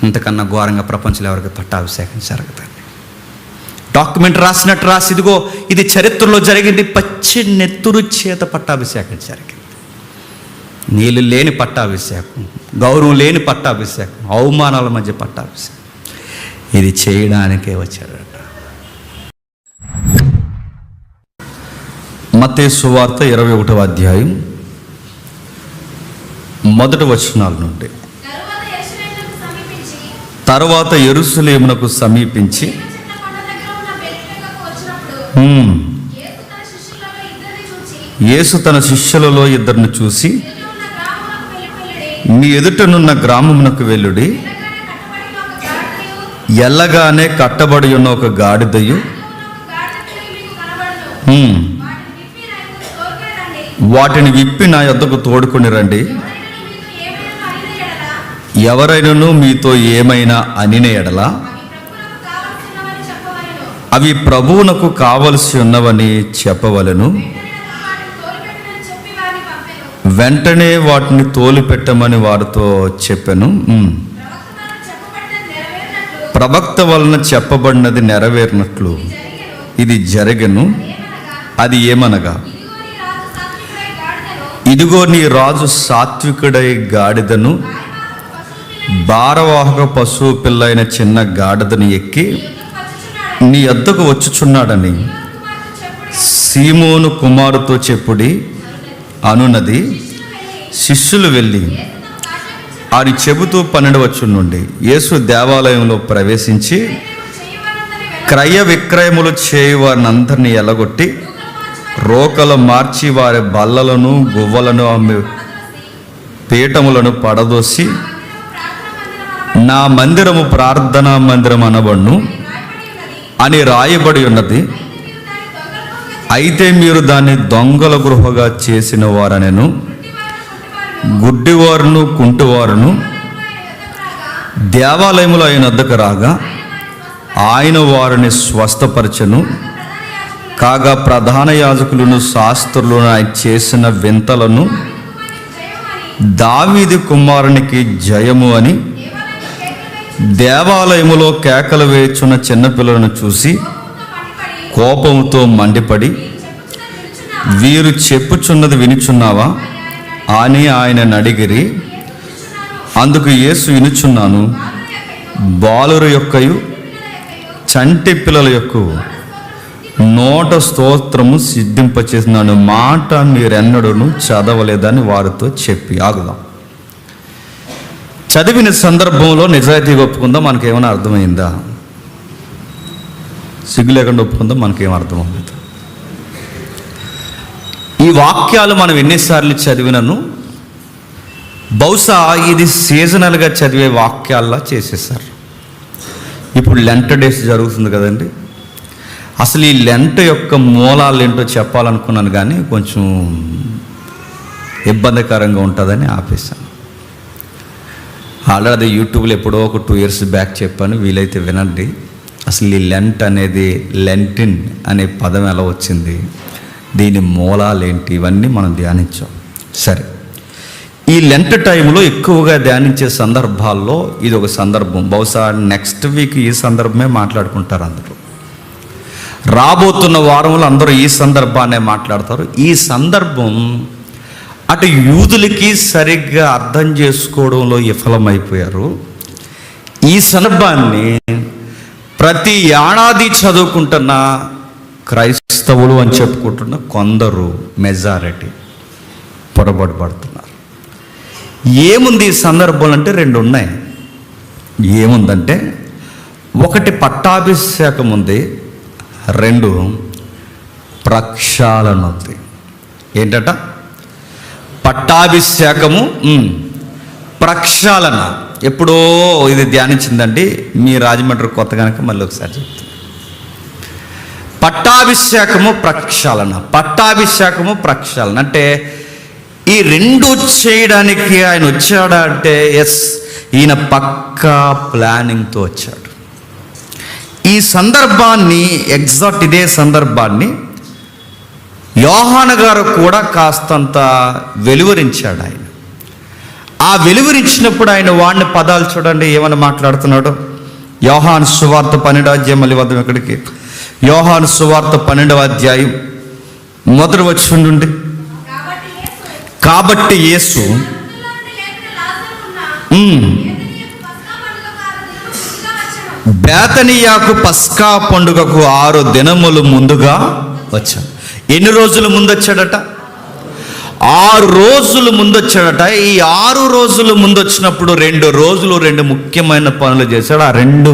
ఇంతకన్నా ఘోరంగా ప్రపంచంలో ఎవరికి పట్టాభిషేకం జరుగుతుంది. డాక్యుమెంట్ రాసినట్టు రాసి, ఇదిగో ఇది చరిత్రలో జరిగింది, పచ్చి నెత్తురు చేత పట్టాభిషేకం జరిగింది. నీళ్ళు లేని పట్టాభిషేకం, గౌరవం లేని పట్టాభిషేకం, అవమానాల మధ్య పట్టాభిషేకం. ఇది చేయడానికే వచ్చాడట. మత్తయి సువార్త 21వ అధ్యాయం మొదటి వచనాల నుండి. తరువాత యెరూషలేమునకు సమీపించి యేసు తన శిష్యులలో ఇద్దరిని చూసి, మీ ఎదుటనున్న గ్రామమునకు వెళ్ళుడి, ఎల్లగానే కట్టబడి ఉన్న ఒక గాడిదయు వాటిని విప్పి నా యొద్దకు తోడుకొని రండి. ఎవరైనాను మీతో ఏమైనా అనిన ఎడల అవి ప్రభువునకు కావలసి ఉన్నవని చెప్పవలెను. వెంటనే వాటిని తోలిపెట్టమని వారితో చెప్పెను. ప్రవక్త వలన చెప్పబడినది నెరవేరినట్లు ఇది జరగెను. అది ఏమనగా, ఇదిగో నీ రాజు సాత్వికుడై గాడిదను, భారవాహక పశువు పిల్లైన చిన్న గాడిదను ఎక్కి నీ యొద్దకు వచ్చుచున్నాడని సీమోను కుమారుతో చెప్పుడి అనున్నది. శిష్యులు వెళ్ళి అది చెబుతూ 12వ వచనం నుండి, యేసు దేవాలయంలో ప్రవేశించి క్రయ విక్రయములు చేయు వారిని అందరినీ ఎలగొట్టి రోకలు మార్చి వారి బల్లలను గువ్వలను అమ్మి పీఠములను పడదోసి, నా మందిరము ప్రార్థనా మందిరం అనబడును అని రాయబడి ఉన్నది, అయితే మీరు దాన్ని దొంగల గృహగా చేసిన వారనెను. గుడ్డివారును కుంటివారును దేవాలయములో ఆయన వద్దకు రాగా ఆయన వారిని స్వస్థపరచెను. కాగా ప్రధాన యాజకులను శాస్త్రులను ఆయన చేసిన వింతలను, దావీదు కుమారునికి జయము అని దేవాలయములో కేకలు వేయుచున్న చిన్నపిల్లలను చూసి కోపంతో మండిపడి, వీరు చెప్పుచున్నది వినుచున్నావా అని ఆయనను అడిగిరి. అందుకు యేసు, వినుచున్నాను. బాలుర యొక్కయు చంటి పిల్లల యొక్క నోట స్తోత్రము సిద్ధింపచేసినాను మాట మీరెన్నడూను చదవలేదని వారితో చెప్పి. ఆగుదాం. చదివిన సందర్భంలో నిజాయితీగా ఒప్పుకుందాం. మనకేమైనా అర్థమైందా? సిగ్గు లేకుండా ఒప్పుకుందాం. మనకేం అర్థమవుతుంది? ఈ వాక్యాలు మనం ఎన్నిసార్లు చదివినను బహుశా ఇది సీజనల్గా చదివే వాక్యాల్లా చేసేసారు. ఇప్పుడు లెంట్ డేస్ జరుగుతుంది కదండి. అసలు ఈ లెంట్ యొక్క మూలాలు ఏంటో చెప్పాలనుకున్నాను, కానీ కొంచెం ఇబ్బందికరంగా ఉంటుందని ఆపేశాను. ఆల్రెడీ యూట్యూబ్లో ఎప్పుడో ఒక 2 years బ్యాక్ చెప్పాను, వీలైతే వినండి. అసలు ఈ లెంట్ అనేది, లెంటిన్ అనే పదం ఎలా వచ్చింది, దీని మూలాలు ఏంటి, ఇవన్నీ మనం ధ్యానించాం. సరే, ఈ లెంట్ టైంలో ఎక్కువగా ధ్యానించే సందర్భాల్లో ఇది ఒక సందర్భం. బహుశా నెక్స్ట్ వీక్ ఈ సందర్భమే మాట్లాడుకుంటారు అందరూ. రాబోతున్న వారంలో అందరూ ఈ సందర్భాన్నే మాట్లాడతారు. ఈ సందర్భం అటు యూదులకి సరిగ్గా అర్థం చేసుకోవడంలో విఫలమైపోయారు. ఈ సందర్భాన్ని ప్రతి ఏడాది చదువుకుంటున్న క్రైస్తవులు అని చెప్పుకుంటున్న కొందరు, మెజారిటీ పొరపాటు పడుతున్నారు. ఏముంది ఈ సందర్భంలో అంటే 2 ఉన్నాయి. ఏముందంటే, ఒకటి పట్టాభిషేకం ఉంది, 2 ప్రక్షాళన ఉంది. ఏంటట? పట్టాభిషేకము, ప్రక్షాళన. ఎప్పుడో ఇది ధ్యానించిందండి మీ రాజమండ్రి కొత్త కనుక మళ్ళీ ఒకసారి చెప్తాను. పట్టాభిషేకము, ప్రక్షాళన. పట్టాభిషేకము, ప్రక్షాళన అంటే ఈ 2 చేయడానికి ఆయన వచ్చాడా అంటే, ఎస్, ఈయన పక్కా ప్లానింగ్తో వచ్చాడు. ఈ సందర్భాన్ని, ఎగ్జాక్ట్ ఇదే సందర్భాన్ని యోహాను గారు కూడా కాస్తంత వెలువరించాడు. ఆ వెలువరిచ్చినప్పుడు ఆయన వాడిన పదాలు చూడండి ఏమని మాట్లాడుతున్నాడు. యోహాను సువార్త 12వ అధ్యాయం, మళ్ళీ వద్దాం ఇక్కడికి. యోహాను సువార్త 12వ అధ్యాయం మొదటి వచనం నుండి. కాబట్టి యేసు బేతనియాకు పస్కా పండుగకు 6 దినములు ముందుగా వచ్చాడు. ఎన్ని రోజులు ముందు వచ్చాడట? 6 రోజులు ముందు వచ్చాడట. ఈ 6 రోజులు ముందు వచ్చినప్పుడు 2 రోజులు 2 ముఖ్యమైన పనులు చేశాడు. ఆ 2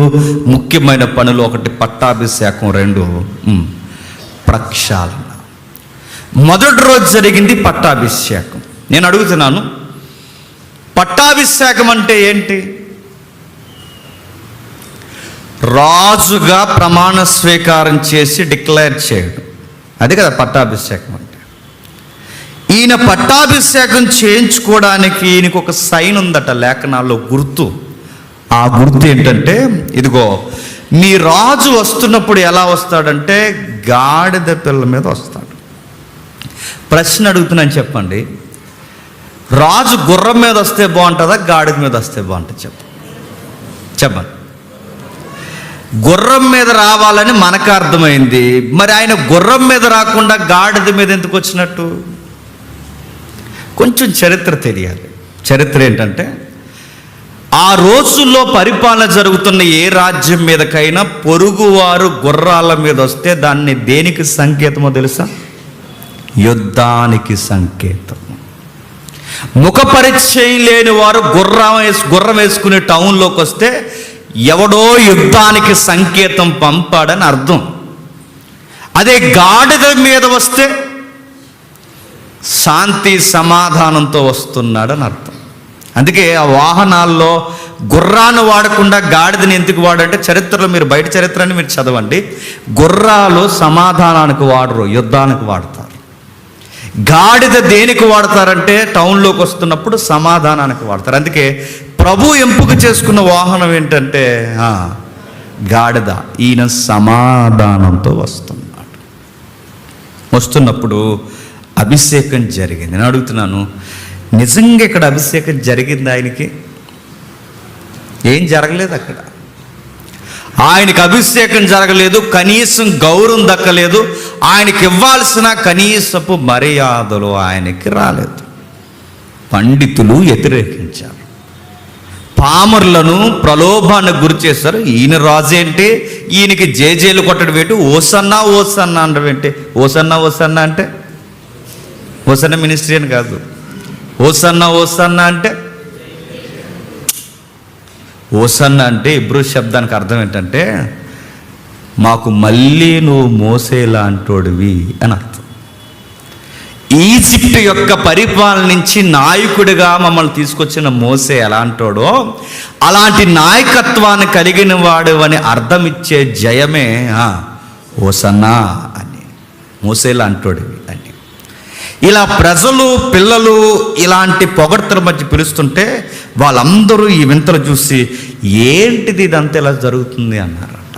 ముఖ్యమైన పనులు, ఒకటి పట్టాభిషేకం, 2 ప్రక్షాళన. మొదటి రోజు జరిగింది పట్టాభిషేకం. నేను అడుగుతున్నాను, పట్టాభిషేకం అంటే ఏంటి? రాజుగా ప్రమాణ స్వీకారం చేసి డిక్లేర్ చేయడం, అది కదా పట్టాభిషేకం అంటే. ఈయన పట్టాభిషేకం చేయించుకోవడానికి ఈయనకు ఒక సైన్ ఉందట లేఖనాల్లో, గుర్తు. ఆ గుర్తు ఏంటంటే, ఇదిగో మీ రాజు వస్తున్నప్పుడు ఎలా వస్తాడంటే గాడిద పిల్ల మీద వస్తాడు. ప్రశ్న అడుగుతున్నాను, చెప్పండి, రాజు గుర్రం మీద వస్తే బాగుంటుందా, గాడిద మీద వస్తే బాగుంటుంది? చెప్పండి. గుర్రం మీద రావాలని మనకు అర్థమైంది. మరి ఆయన గుర్రం మీద రాకుండా గాడిద మీద ఎందుకు వచ్చినట్టు? కొంచెం చరిత్ర తెలియాలి. చరిత్ర ఏంటంటే, ఆ రోజుల్లో పరిపాలన జరుగుతున్న ఏ రాజ్యం మీదకైనా పొరుగువారు గుర్రాల మీద వస్తే దాన్ని దేనికి సంకేతమో తెలుసా? యుద్ధానికి సంకేతం. ముఖ పరిచయం లేని వారు గుర్రం వేసుకునే టౌన్లోకి వస్తే ఎవడో యుద్ధానికి సంకేతం పంపాడని అర్థం. అదే గాడిద మీద వస్తే శాంతి సమాధానంతో వస్తున్నాడని అర్థం. అందుకే ఆ వాహనాల్లో గుర్రాన్ని వాడకుండా గాడిదని ఎందుకు వాడంటే, చరిత్రలో మీరు బయట చరిత్రని మీరు చదవండి, గుర్రాలు సమాధానానికి వాడరు, యుద్ధానికి వాడతారు. గాడిద దేనికి వాడతారంటే టౌన్లోకి వస్తున్నప్పుడు సమాధానానికి వాడతారు. అందుకే ప్రభు ఎంపిక చేసుకున్న వాహనం ఏంటంటే గాడిద. ఈయన సమాధానంతో వస్తున్నప్పుడు అభిషేకం జరిగింది. నేను అడుగుతున్నాను, నిజంగా ఇక్కడ అభిషేకం జరిగింది? ఆయనకి ఏం జరగలేదు అక్కడ. ఆయనకి అభిషేకం జరగలేదు, కనీసం గౌరవం దక్కలేదు, ఆయనకి ఇవ్వాల్సిన కనీసపు మర్యాదలు ఆయనకి రాలేదు. పండితులు వ్యతిరేకించారు, పామరులను ప్రలోభానికి గురి చేశారు. ఈయన రాజు ఏంటి, ఈయనకి జేజేలు కొట్టడం ఏంటి, ఓసన్నా ఓసన్నా అనడం ఏంటి? ఓసన్నా ఓసన్నా అంటే ఓసన్న మినిస్ట్రీ అని కాదు. ఓసన్నా ఓసన్నా అంటే, ఓసన్నా అంటే ఇబ్రూ శబ్దానికి అర్థం ఏంటంటే, మాకు మళ్ళీ నువ్వు మోసే లాంటోడివి అని అర్థం. ఈజిప్ట్ యొక్క పరిపాలన నుంచి నాయకుడిగా మమ్మల్ని తీసుకొచ్చిన మోసే ఎలాంటోడో అలాంటి నాయకత్వాన్ని కలిగిన వాడు అని అర్థం ఇచ్చే జయమే ఓసన్నా అని, మోసే లాంటోడివి అని. ఇలా ప్రజలు, పిల్లలు ఇలాంటి పొగడ్తల మధ్య పిలుస్తుంటే వాళ్ళందరూ ఈ వింతలు చూసి ఏంటిది ఇదంతా ఇలా జరుగుతుంది అన్నారట.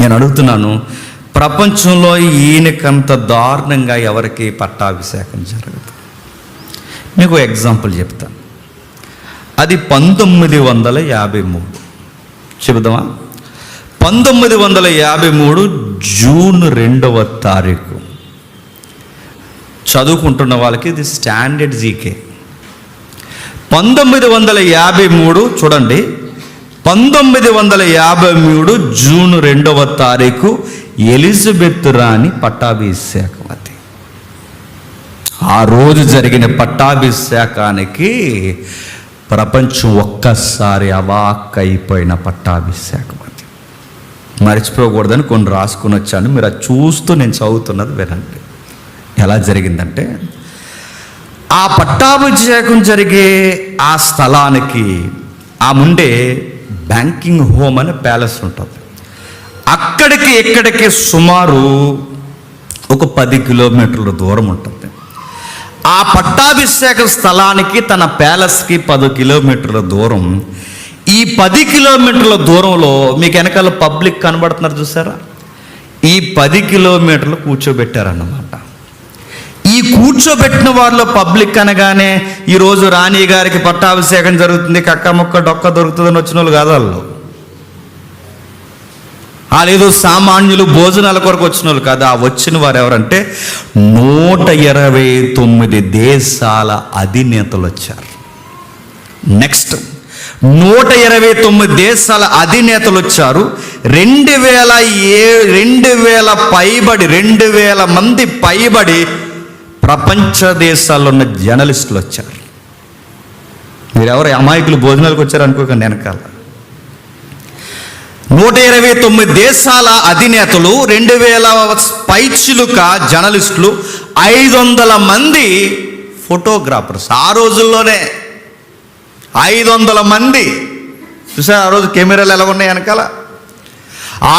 నేను అడుగుతున్నాను, ప్రపంచంలో ఈయనకంత దారుణంగా ఎవరికి పట్టాభిషేకం జరగదు. మీకు ఎగ్జాంపుల్ చెప్తాను. అది 1953 చెబుదామా? 1953 జూన్ 2వ తారీఖు. చదువుకుంటున్న వాళ్ళకి ఇది స్టాండర్డ్ జీకే. 1953 చూడండి, 1953 జూన్ 2వ తారీఖు ఎలిజబెత్ రాణి పట్టాభిషేకం. అది ఆ రోజు జరిగిన పట్టాభిషేకానికి ప్రపంచం ఒక్కసారి అవాక్కైపోయిన పట్టాభిషేకం. అది మర్చిపోకూడదని కొన్ని రాసుకుని వచ్చాను, మీరు అది చూస్తూ నేను చదువుతున్నది వినండి. ఎలా జరిగిందంటే, ఆ పట్టాభిషేకం జరిగే ఆ స్థలానికి ఆ ముందే బ్యాంకింగ్ హోమ్ అనే ప్యాలెస్ ఉంటుంది. అక్కడికి ఇక్కడికి సుమారు ఒక 10 కిలోమీటర్ల దూరం ఉంటుంది. ఆ పట్టాభిషేక స్థలానికి తన ప్యాలెస్కి 10 కిలోమీటర్ల దూరం. ఈ 10 కిలోమీటర్ల దూరంలో మీకు వెనకాల పబ్లిక్ కనబడుతున్నారు చూసారా, ఈ 10 కిలోమీటర్లు కూర్చోబెట్టారన్నమాట. ఈ కూర్చోబెట్టిన వాళ్ళు పబ్లిక్ అనగానే ఈరోజు రాణి గారికి పట్టాభిషేకం జరుగుతుంది, కక్క ముక్క డొక్క దొరుకుతుందని వచ్చిన వాళ్ళు కాదు వాళ్ళు. ఏదో సామాన్యులు భోజనాల కొరకు వచ్చిన వాళ్ళు కాదు. ఆ వచ్చిన వారు ఎవరంటే 129 దేశాల అధినేతలు వచ్చారు. నెక్స్ట్ 129 దేశాల అధినేతలు వచ్చారు. 2000 మంది పైబడి ప్రపంచ దేశాల్లో ఉన్న జర్నలిస్టులు వచ్చారు. మీరెవరు అమాయకులు భోజనాలకు వచ్చారు అనుకోకండి. వెనకాల 129 దేశాల అధినేతలు, 2000 పైచిలుక జర్నలిస్టులు, 500 మంది ఫోటోగ్రాఫర్స్. ఆ రోజుల్లోనే 500 మంది. చూసారు ఆ రోజు కెమెరాలు ఎలా ఉన్నాయి వెనకాల?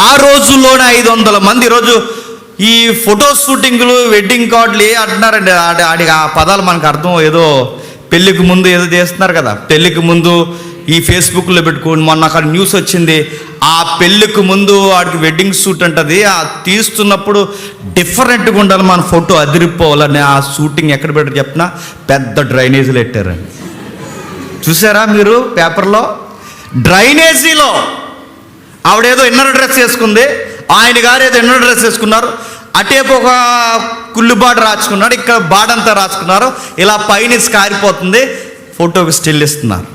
ఆ రోజుల్లోనే 500 మంది. ఈరోజు ఈ ఫోటో షూటింగ్లు, వెడ్డింగ్ కార్డులు అంటున్నారండి. ఆ పదాలు మనకు అర్థం. ఏదో పెళ్ళికి ముందు ఏదో చేస్తున్నారు కదా, పెళ్ళికి ముందు ఈ ఫేస్బుక్లో పెట్టుకోండి. మొన్న అక్కడ న్యూస్ వచ్చింది, ఆ పెళ్ళికి ముందు వాడికి వెడ్డింగ్ షూట్ అంటది, ఆ తీస్తున్నప్పుడు డిఫరెంట్గా ఉండాలి, మన ఫోటో అదిరిపోవాలని. ఆ షూటింగ్ ఎక్కడ పెట్టారు చెప్పినా పెద్ద డ్రైనేజీలు పెట్టారండి. చూసారా మీరు పేపర్లో? డ్రైనేజీలో ఆవిడేదో ఇన్నర్ డ్రెస్ వేసుకుంది, ఆయన గారు ఏదో ఇన్నర్ డ్రెస్ వేసుకున్నారు, అటేపు ఒక కుళ్ళు బాడ రాసుకున్నాడు, ఇక్కడ బాడంతా రాసుకున్నారు, ఇలా పైన కారిపోతుంది, ఫోటోకి స్టిల్ ఇస్తున్నారు.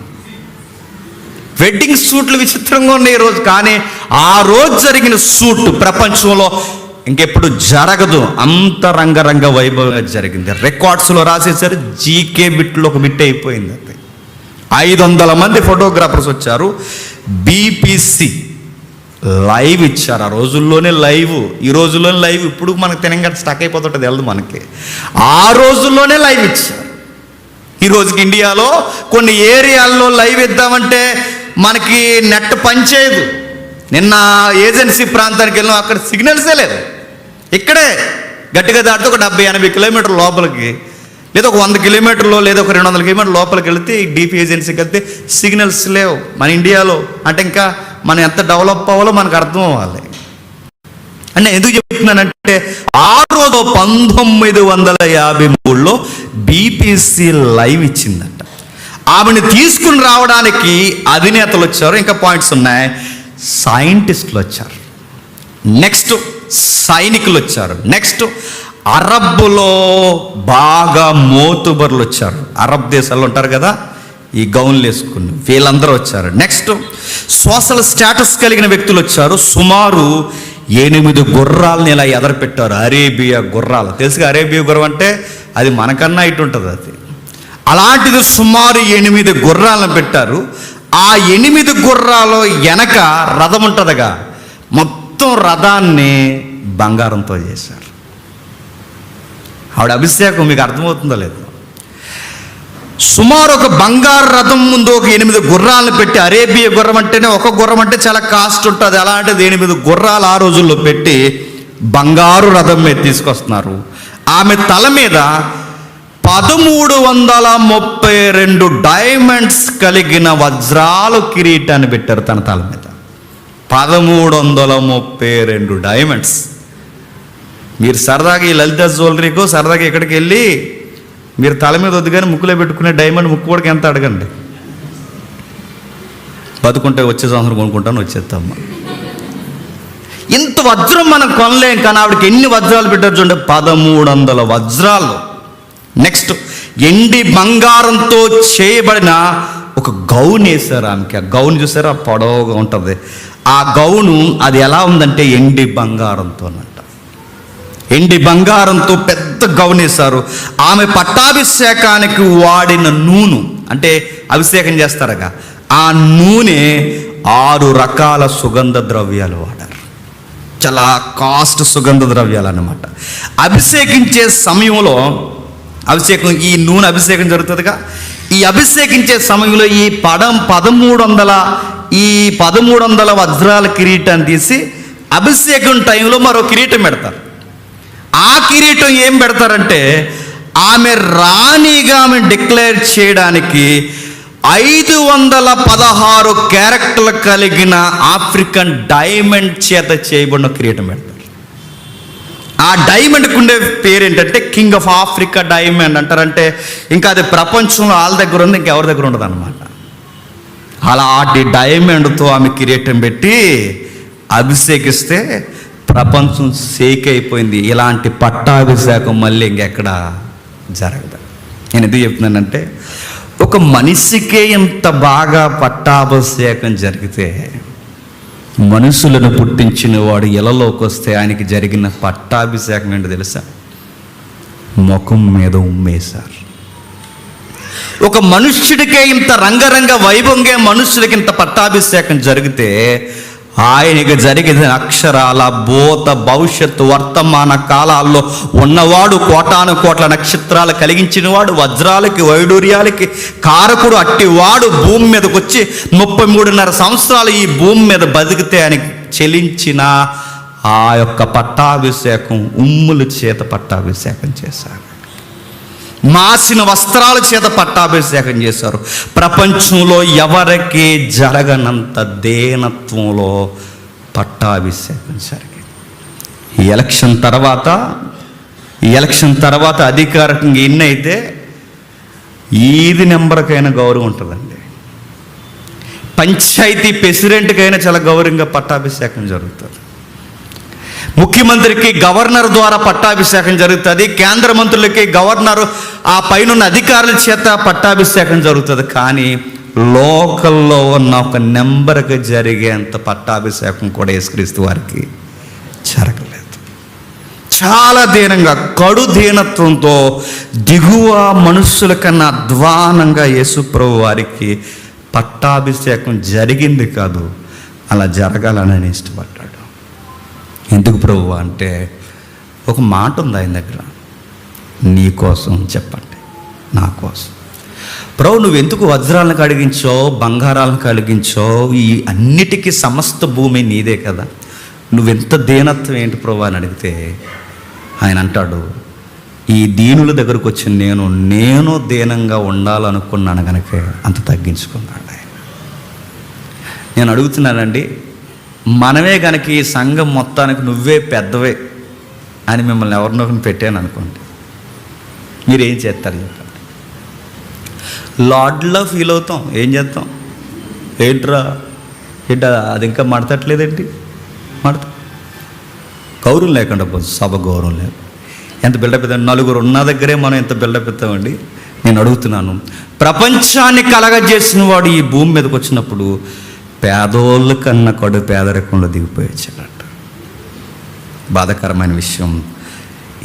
వెడ్డింగ్ షూట్లు విచిత్రంగా ఉన్నాయి ఈరోజు. కానీ ఆ రోజు జరిగిన షూట్ ప్రపంచంలో ఇంకెప్పుడు జరగదు, అంత రంగరంగ వైభవంగా జరిగింది. రికార్డ్స్లో రాసేసారు, జీకే బిట్లో ఒక బిట్ అయిపోయింది. అది 500 మంది ఫోటోగ్రాఫర్స్ వచ్చారు. బీపీసీ లైవ్ ఇచ్చారు. ఆ రోజుల్లోనే లైవ్, ఈ రోజుల్లోనే లైవ్. ఇప్పుడు మనకు తెలంగాణ స్టక్ అయిపోతుంటుంది, వెళ్ళదు మనకి. ఆ రోజుల్లోనే లైవ్ ఇచ్చారు. ఈ రోజుకి ఇండియాలో కొన్ని ఏరియాల్లో లైవ్ ఇద్దామంటే మనకి నెట్ పనిచేయదు. నిన్న ఏజెన్సీ ప్రాంతానికి వెళ్ళినాం, అక్కడ సిగ్నల్సే లేదు. ఇక్కడే గట్టిగా దాటితే ఒక 70-80 కిలోమీటర్ల లోపలికి, లేదా ఒక 100 కిలోమీటర్లో, లేదా ఒక 200 కిలోమీటర్ల లోపలికి వెళితే డీపీ ఏజెన్సీకి వెళ్తే సిగ్నల్స్ లేవు మన ఇండియాలో. అంటే ఇంకా మనం ఎంత డెవలప్ అవ్వాలో మనకు అర్థం అవ్వాలి. అంటే ఎందుకు చెప్తున్నానంటే ఆ రోజు 1953లో బీపీసీ లైవ్ ఇచ్చిందంట. ఆమెను తీసుకుని రావడానికి అధినేతలు వచ్చారు, ఇంకా పాయింట్స్ ఉన్నాయి. సైంటిస్టులు వచ్చారు, నెక్స్ట్ సైనికులు వచ్చారు, నెక్స్ట్ అరబ్బులో బాగా మోతుబర్లు వచ్చారు. అరబ్ దేశాల్లో ఉంటారు కదా ఈ గౌన్లు వేసుకుని, వీళ్ళందరూ వచ్చారు. నెక్స్ట్ సోషల్ స్టేటస్ కలిగిన వ్యక్తులు వచ్చారు. సుమారు 8 గుర్రాలని ఇలా ఎదరపెట్టారు. అరేబియా గుర్రాలు తెలుసుగా, అరేబియా గుర్రం అంటే అది మనకన్నా ఇటు ఉంటుంది. అది అలాంటిది సుమారు 8 గుర్రాలను పెట్టారు. ఆ 8 గుర్రాలు వెనక రథం ఉంటుందిగా, మొత్తం రథాన్ని బంగారంతో చేశారు. ఆవిడ అభిషేకం మీకు అర్థమవుతుందో లేదు. సుమారు ఒక బంగారు రథం ముందు ఒక 8 గుర్రాలను పెట్టి, అరేబియా గుర్రం అంటేనే ఒక గుర్రం అంటే చాలా కాస్ట్ ఉంటుంది, అలాంటిది 8 గుర్రాలు ఆ రోజుల్లో పెట్టి బంగారు రథం మీద తీసుకొస్తున్నారు. ఆమె తల మీద 1332 డైమండ్స్ కలిగిన వజ్రాలు కిరీటాన్ని పెట్టారు తన తల మీద. 1332 డైమండ్స్. మీరు సరదాగా ఈ లలిత జ్యువెలరీకో సరదాగా ఎక్కడికి వెళ్ళి మీరు తల మీద వద్దుగానే ముక్కులో పెట్టుకునే డైమండ్ ముక్కు కూడా ఎంత అడగండి. బతుకుంటే వచ్చే సంవత్సరం కొనుక్కుంటాను, వచ్చేస్తామ్మా. ఇంత వజ్రం మనం కొనలేం, కానీ ఆవిడకి ఎన్ని వజ్రాలు పెట్టారు చూడండి, 1300 వజ్రాలు. నెక్స్ట్ ఎండి బంగారంతో చేయబడిన ఒక గౌన్ వేశారు ఆమెకి. ఆ గౌన్ చూసారా, పొడవుగా ఉంటుంది. ఆ గౌను అది ఎలా ఉందంటే ఎండి బంగారంతో అన్నట్టు, ఎండి బంగారంతో పెద్ద గౌన్ వేశారు. ఆమె పట్టాభిషేకానికి వాడిన నూనె, అంటే అభిషేకం చేస్తారుగా, ఆ నూనె 6 రకాల సుగంధ ద్రవ్యాలు వాడారు. చాలా కాస్ట్ సుగంధ ద్రవ్యాలు అన్నమాట. అభిషేకించే సమయంలో ఈ నూనె అభిషేకం జరుగుతుందిగా, ఈ అభిషేకించే సమయంలో ఈ 1300 వజ్రాల కిరీటాన్ని తీసి అభిషేకం టైంలో మరో కిరీటం పెడతారు. ఆ కిరీటం ఏం పెడతారంటే ఆమె రాణిగా ఆమె డిక్లేర్ చేయడానికి 516 క్యారెక్టర్లు కలిగిన ఆఫ్రికన్ డైమండ్ చేత చేయబడిన కిరీటం పెడతారు. ఆ డైమండ్కి ఉండే పేరు ఏంటంటే కింగ్ ఆఫ్ ఆఫ్రికా డైమండ్ అంటారంటే ఇంకా అది ప్రపంచంలో వాళ్ళ దగ్గర ఉంది, ఇంకెవరి దగ్గర ఉండదు అనమాట. అలాంటి డైమండ్తో ఆమె కిరీటం పెట్టి అభిషేకిస్తే ప్రపంచం షేక్ అయిపోయింది. ఇలాంటి పట్టాభిషేకం మళ్ళీ ఇంకెక్కడ జరగదు. నేను ఎందుకు చెప్తున్నానంటే, ఒక మనిషికే ఇంత బాగా పట్టాభిషేకం జరిగితే మనుషులను పుట్టించిన వాడు ఇలలోకి వస్తే ఆయనకి జరిగిన పట్టాభిషేకం ఏంటో తెలుసా? ముఖం మీద ఉమ్మేశారు. ఒక మనుష్యుడికే ఇంత రంగరంగ వైభవంగా మనుషులకి ఇంత పట్టాభిషేకం జరిగితే ఆయనకి జరిగిన అక్షరాల భూత భవిష్యత్తు వర్తమాన కాలాల్లో ఉన్నవాడు, కోటాను కోట్ల నక్షత్రాలు కలిగించిన వాడు, వజ్రాలకి వైడూర్యాలకి కారకుడు అట్టివాడు భూమి మీదకి వచ్చి 33.5 సంవత్సరాలు ఈ భూమి మీద బతికితే ఆయనకి చెలించిన ఆ యొక్క పట్టాభిషేకం ఉమ్ముల చేత పట్టాభిషేకం చేశారు. మాసిన వస్త్రాల చేత పట్టాభిషేకం చేశారు. ప్రపంచంలో ఎవరికి జరగనంత దేనత్వంలో పట్టాభిషేకం జరిగింది. ఈ ఎలక్షన్ తర్వాత అధికారికంగా ఎన్ని అయితే ఈది నెంబర్కైనా గౌరవం ఉంటుందండి. పంచాయతీ ప్రెసిడెంట్కైనా చాలా గౌరవంగా పట్టాభిషేకం జరుగుతుంది. ముఖ్యమంత్రికి గవర్నర్ ద్వారా పట్టాభిషేకం జరుగుతుంది. కేంద్ర మంత్రులకి గవర్నరు ఆ పైన అధికారుల చేత పట్టాభిషేకం జరుగుతుంది. కానీ లోకల్లో ఉన్న ఒక నెంబర్కి జరిగేంత పట్టాభిషేకం కూడా యేసుక్రీస్తు వారికి జరగలేదు. చాలా దీనంగా కడు దీనత్వంతో దిగువ మనుషుల కన్నా అధ్వానంగా యేసుప్రభు వారికి పట్టాభిషేకం జరిగింది కాదు, అలా జరగాలని ఆయన ఇష్టపడ్డాడు. ఎందుకు ప్రభువా అంటే ఒక మాట ఉంది ఆయన దగ్గర, నీ కోసం చెప్పండి, నా కోసం. ప్రభు నువ్వెందుకు వజ్రాలను కడిగించావు, బంగారాలను కడిగించావు, ఈ అన్నిటికీ సమస్త భూమి నీదే కదా, నువ్వెంత దీనత్వం ఏంటి ప్రభు అని అడిగితే ఆయన అంటాడు, ఈ దీనుల దగ్గరకు వచ్చి నేను దీనంగా ఉండాలనుకున్నాను కనుక అంత తగ్గించుకున్నాడు ఆయన. నేను అడుగుతున్నానండి, మనమే కనుక ఈ సంఘం మొత్తానికి నువ్వే పెద్దవే అని మిమ్మల్ని ఎవరినొకరిని పెట్టాను అనుకోండి, మీరేం చేస్తారు చెప్పండి? లార్డ్లా ఫీల్ అవుతాం. ఏం చేస్తాం? ఏంట్రా అది ఇంకా మడతట్లేదేంటి? గౌరవం లేకుండా పోతుంది, సభ గౌరవం లేదు. ఎంత బిల్డప్ ఇద్దాం? నలుగురు ఉన్న దగ్గరే మనం ఎంత బిల్డప్ ఇద్దామండి? నేను అడుగుతున్నాను, ప్రపంచాన్ని కలగజేసిన వాడు ఈ భూమి మీదకి వచ్చినప్పుడు పేదోళ్ళ కన్నా కడు పేదరికంలో దిగిపోయొచ్చాడట. బాధాకరమైన విషయం,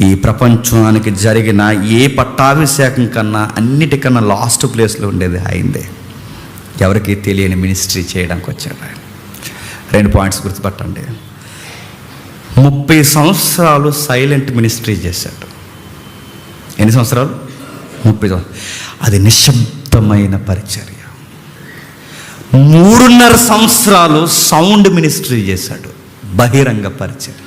ఈ ప్రపంచానికి జరిగిన ఏ పట్టాభిషేకం కన్నా అన్నిటికన్నా లాస్ట్ ప్లేస్లో ఉండేది ఆయనదే. ఎవరికి తెలియని మినిస్ట్రీ చేయడానికి వచ్చాడు ఆయన. 2 పాయింట్స్ గుర్తుపట్టండి. 30 సంవత్సరాలు సైలెంట్ మినిస్ట్రీ చేశాడు. ఎన్ని సంవత్సరాలు? 30 సంవత్సరాలు. అది నిశ్శబ్దమైన పరిచర్య. 3.5 సంవత్సరాలు సౌండ్ మినిస్ట్రీ చేశాడు, బహిరంగ పరిచర్య.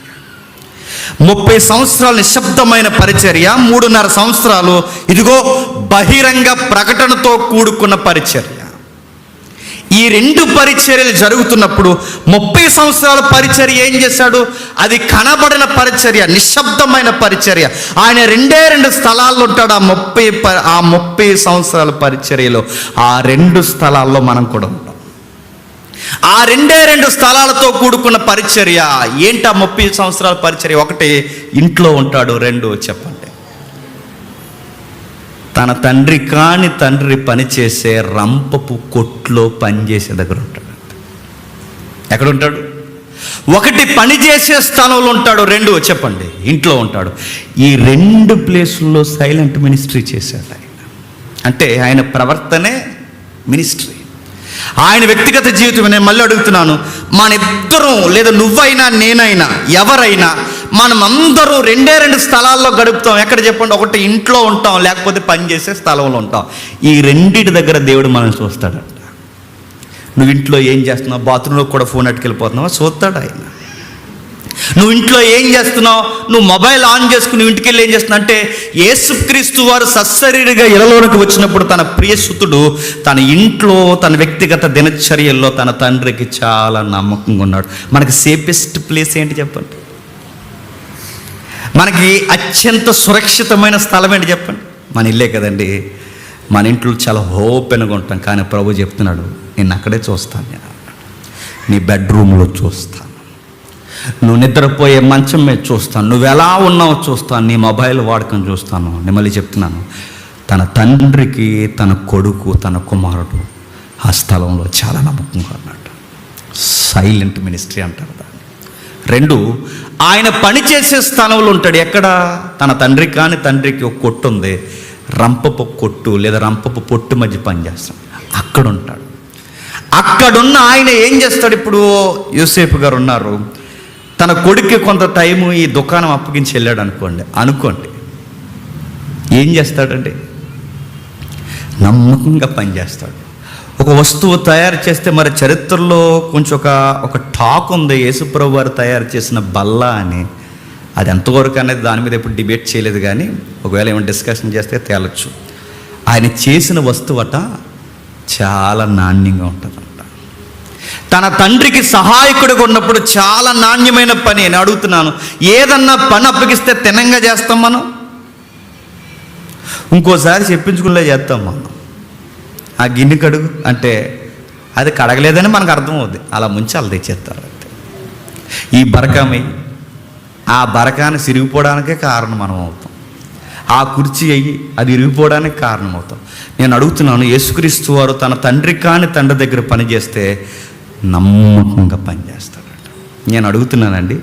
30 సంవత్సరాలు నిశ్శబ్దమైన పరిచర్య, 3.5 సంవత్సరాలు ఇదిగో బహిరంగ ప్రకటనతో కూడుకున్న పరిచర్య. ఈ 2 పరిచర్యలు జరుగుతున్నప్పుడు 30 సంవత్సరాల పరిచర్య ఏం చేశాడు? అది కనబడిన పరిచర్య, నిశ్శబ్దమైన పరిచర్య. ఆయన 2 స్థలాల్లో ఉంటాడు. ఆ 30 సంవత్సరాల పరిచర్యలో ఆ 2 స్థలాల్లో మనం కూడా ఉంటాం. ఆ 2 స్థలాలతో కూడుకున్న పరిచర్య ఏంటి? ఆ 30 సంవత్సరాల పరిచర్య. 1 ఇంట్లో ఉంటాడు, 2 చెప్పండి, తన తండ్రి కాని తండ్రి పనిచేసే రంపపు కొట్లో పనిచేసే దగ్గర ఉంటాడు. ఎక్కడ ఉంటాడు? 1 పనిచేసే స్థలంలో ఉంటాడు, 2 చెప్పండి ఇంట్లో ఉంటాడు. ఈ 2 ప్లేసుల్లో సైలెంట్ మినిస్ట్రీ చేశాడు ఆయన. అంటే ఆయన ప్రవర్తనే మినిస్ట్రీ, ఆయన వ్యక్తిగత జీవితం. నేను మళ్ళీ అడుగుతున్నాను, మన ఇద్దరం లేదా నువ్వైనా నేనైనా ఎవరైనా మనం అందరూ 2 స్థలాల్లో గడుపుతాం. ఎక్కడ చెప్పండి? 1 ఇంట్లో ఉంటాం, లేకపోతే పనిచేసే స్థలంలో ఉంటాం. ఈ 2 దగ్గర దేవుడు మనం చూస్తాడంట. నువ్వు ఇంట్లో ఏం చేస్తున్నావు? బాత్రూంలో కూడా ఫోన్ అట్టుకెళ్ళిపోతున్నావా? చూస్తాడు ఆయన. నువ్వు ఇంట్లో ఏం చేస్తున్నావు? నువ్వు మొబైల్ ఆన్ చేసుకుని ఇంటికి వెళ్ళి ఏం చేస్తున్నావు అంటే, యేసుక్రీస్తు వారు సశరీరిగా ఇలలోనికి వచ్చినప్పుడు తన ప్రియసుతుడు తన ఇంట్లో తన వ్యక్తిగత దినచర్యల్లో తన తండ్రికి చాలా నమ్మకంగా ఉన్నాడు. మనకి సేఫెస్ట్ ప్లేస్ ఏంటి చెప్పండి? మనకి అత్యంత సురక్షితమైన స్థలం ఏంటి చెప్పండి? మన ఇల్లే కదండి. మన ఇంట్లో చాలా ఓపెన్గా ఉంటాం, కానీ ప్రభు చెప్తున్నాడు, నేను అక్కడే చూస్తాను, నేను నీ బెడ్రూమ్లో చూస్తాను, నువ్వు నిద్రపోయే మంచం మీద చూస్తాను, నువ్వు ఎలా ఉన్నావో చూస్తాను, నీ మొబైల్ వాడకం చూస్తాను. నేను మళ్ళీ చెప్తున్నాను, తన తండ్రికి తన కొడుకు తన కుమారుడు ఆ స్థలంలో చాలా నమ్మకంగా ఉన్నాడు. సైలెంట్ మినిస్ట్రీ అంటారు దాన్ని. 2, ఆయన పనిచేసే స్థలంలో ఉంటాడు. ఎక్కడ? తన తండ్రి కాని తండ్రికి ఒక కొట్టు ఉంది, రంపపు కొట్టు లేదా రంపపు పొట్టు మధ్య పనిచేస్తాడు, అక్కడ ఉంటాడు. అక్కడున్న ఆయన ఏం చేస్తాడు? ఇప్పుడు యోసేపు గారు ఉన్నారు, తన కొడుక్కి కొంత టైము ఈ దుకాణం అప్పగించి వెళ్ళాడు అనుకోండి, ఏం చేస్తాడండి? నమ్మకంగా పనిచేస్తాడు. ఒక వస్తువు తయారు చేస్తే మరి చరిత్రలో కొంచెం ఒక టాక్ ఉంది, యేసుప్రభు వారు తయారు చేసిన బల్ల అని. అది ఎంతవరకు అనేది దాని మీద ఎప్పుడు డిబేట్ చేయలేదు, కానీ ఒకవేళ ఏమైనా డిస్కషన్ చేస్తే తేలొచ్చు. ఆయన చేసిన వస్తువట చాలా నాణ్యంగా ఉంటుందంట. తన తండ్రికి సహాయకుడిగా ఉన్నప్పుడు చాలా నాణ్యమైన పని. నేను అడుగుతున్నాను, ఏదన్నా పని అప్పగిస్తే తినంగా చేస్తాం మనం, ఇంకోసారి చెప్పించుకునేలా చేస్తాం మనం. ఆ గిన్నె కడుగు అంటే అది కడగలేదని మనకు అర్థమవుద్ది, అలా ముంచి అలా తెచ్చేస్తారు. అంతే. ఈ బరకామి ఆ బరకాన్ని సిరిగిపోవడానికే కారణం మనం అవుతాం. ఆ కుర్చీ అయ్యి అది ఇరిగిపోవడానికి కారణమవుతాం. నేను అడుగుతున్నాను, యేసుక్రీస్తు వారు తన తండ్రి కాని తండ్రి దగ్గర పనిచేస్తే నమ్మకంగా పనిచేస్తాడట. నేను అడుగుతున్నానండి,